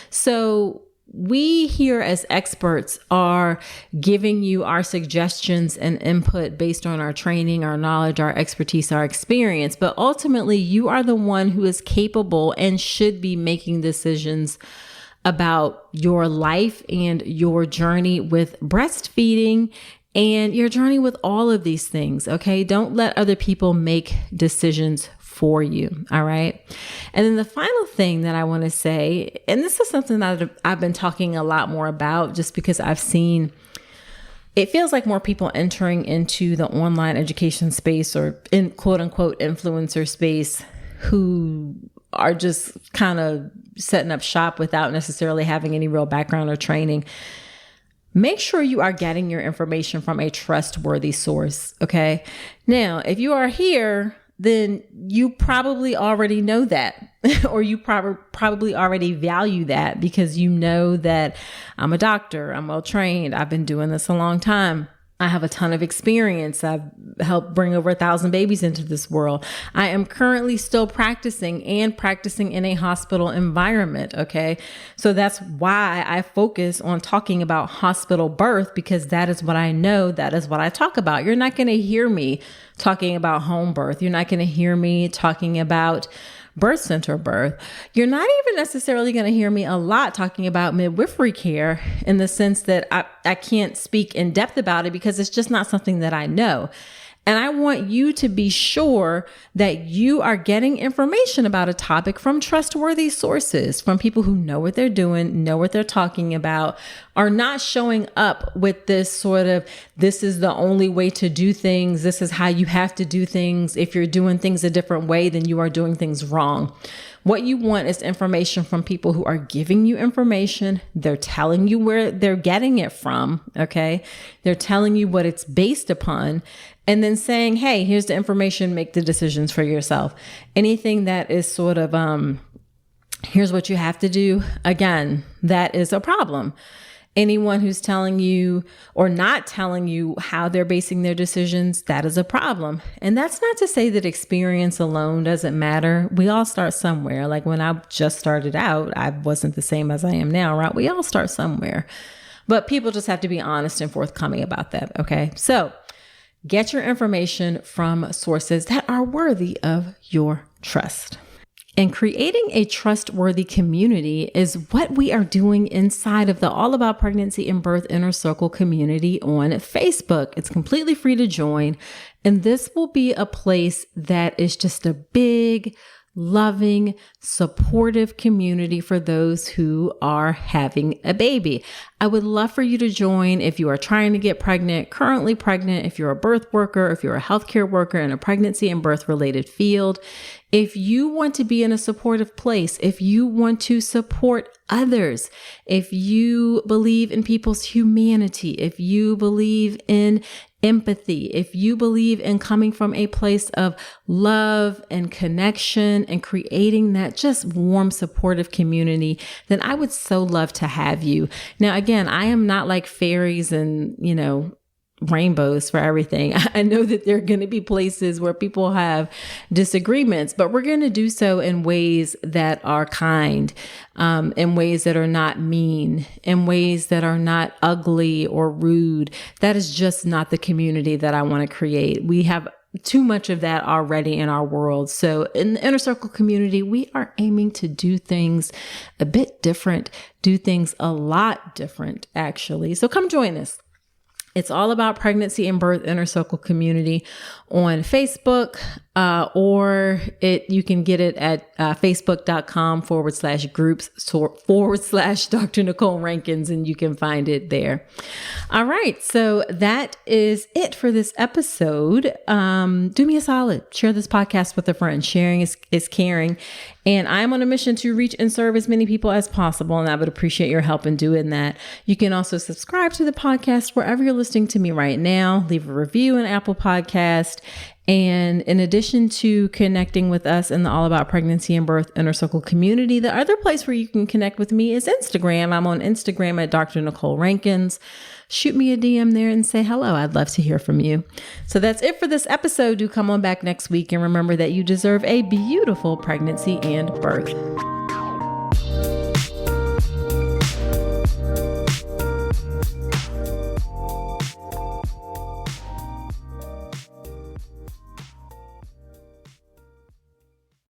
[SPEAKER 1] So we here as experts are giving you our suggestions and input based on our training, our knowledge, our expertise, our experience. But ultimately, you are the one who is capable and should be making decisions about your life and your journey with breastfeeding and your journey with all of these things. Okay. Don't let other people make decisions for you. All right. And then the final thing that I want to say, and this is something that I've been talking a lot more about just because I've seen, it feels like more people entering into the online education space or in quote unquote influencer space who are just kind of setting up shop without necessarily having any real background or training. Make sure you are getting your information from a trustworthy source. Okay. Now, if you are here, then you probably already know that, or you probably already value that because you know that I'm a doctor, I'm well trained, I've been doing this a long time. I have a ton of experience. I've helped bring over 1,000 babies into this world. I am currently still practicing in a hospital environment. Okay. So that's why I focus on talking about hospital birth, because that is what I know. That is what I talk about. You're not going to hear me talking about home birth. You're not going to hear me talking about birth center birth. You're not even necessarily going to hear me a lot talking about midwifery care in the sense that I can't speak in depth about it because it's just not something that I know. And I want you to be sure that you are getting information about a topic from trustworthy sources, from people who know what they're doing, know what they're talking about, are not showing up with this sort of, this is the only way to do things. This is how you have to do things. If you're doing things a different way, then you are doing things wrong. What you want is information from people who are giving you information. They're telling you where they're getting it from. Okay. They're telling you what it's based upon. And then saying, hey, here's the information, make the decisions for yourself. Anything that is sort of, here's what you have to do. Again, that is a problem. Anyone who's telling you or not telling you how they're basing their decisions, that is a problem. And that's not to say that experience alone doesn't matter. We all start somewhere. Like when I just started out, I wasn't the same as I am now, right? We all start somewhere. But people just have to be honest and forthcoming about that. Okay. So get your information from sources that are worthy of your trust. And creating a trustworthy community is what we are doing inside of the All About Pregnancy and Birth Inner Circle community on Facebook. It's completely free to join. And this will be a place that is just a big, loving, supportive community for those who are having a baby. I would love for you to join if you are trying to get pregnant, currently pregnant, if you're a birth worker, if you're a healthcare worker in a pregnancy and birth related field. If you want to be in a supportive place, if you want to support others, if you believe in people's humanity, if you believe in empathy, if you believe in coming from a place of love and connection and creating that just warm, supportive community, then I would so love to have you. Now, again, I am not like fairies and, rainbows for everything. I know that there are going to be places where people have disagreements, but we're going to do so in ways that are kind, in ways that are not mean, in ways that are not ugly or rude. That is just not the community that I want to create. We have too much of that already in our world. So in the Inner Circle community, we are aiming to do things a bit different, do things a lot different, actually. So come join us. It's all about pregnancy and birth inner circle community on Facebook, or you can get it at facebook.com/groups/Dr. Nicole Rankins, and you can find it there. All right. So that is it for this episode. Do me a solid. Share this podcast with a friend. Sharing is caring. And I'm on a mission to reach and serve as many people as possible. And I would appreciate your help in doing that. You can also subscribe to the podcast wherever you're listening to me right now. Leave a review in Apple Podcast. And in addition to connecting with us in the All About Pregnancy and Birth Inner Circle community, the other place where you can connect with me is Instagram. I'm on Instagram at Dr. Nicole Rankins. Shoot me a DM there and say hello. I'd love to hear from you. So that's it for this episode. Do come on back next week, and remember that you deserve a beautiful pregnancy and birth.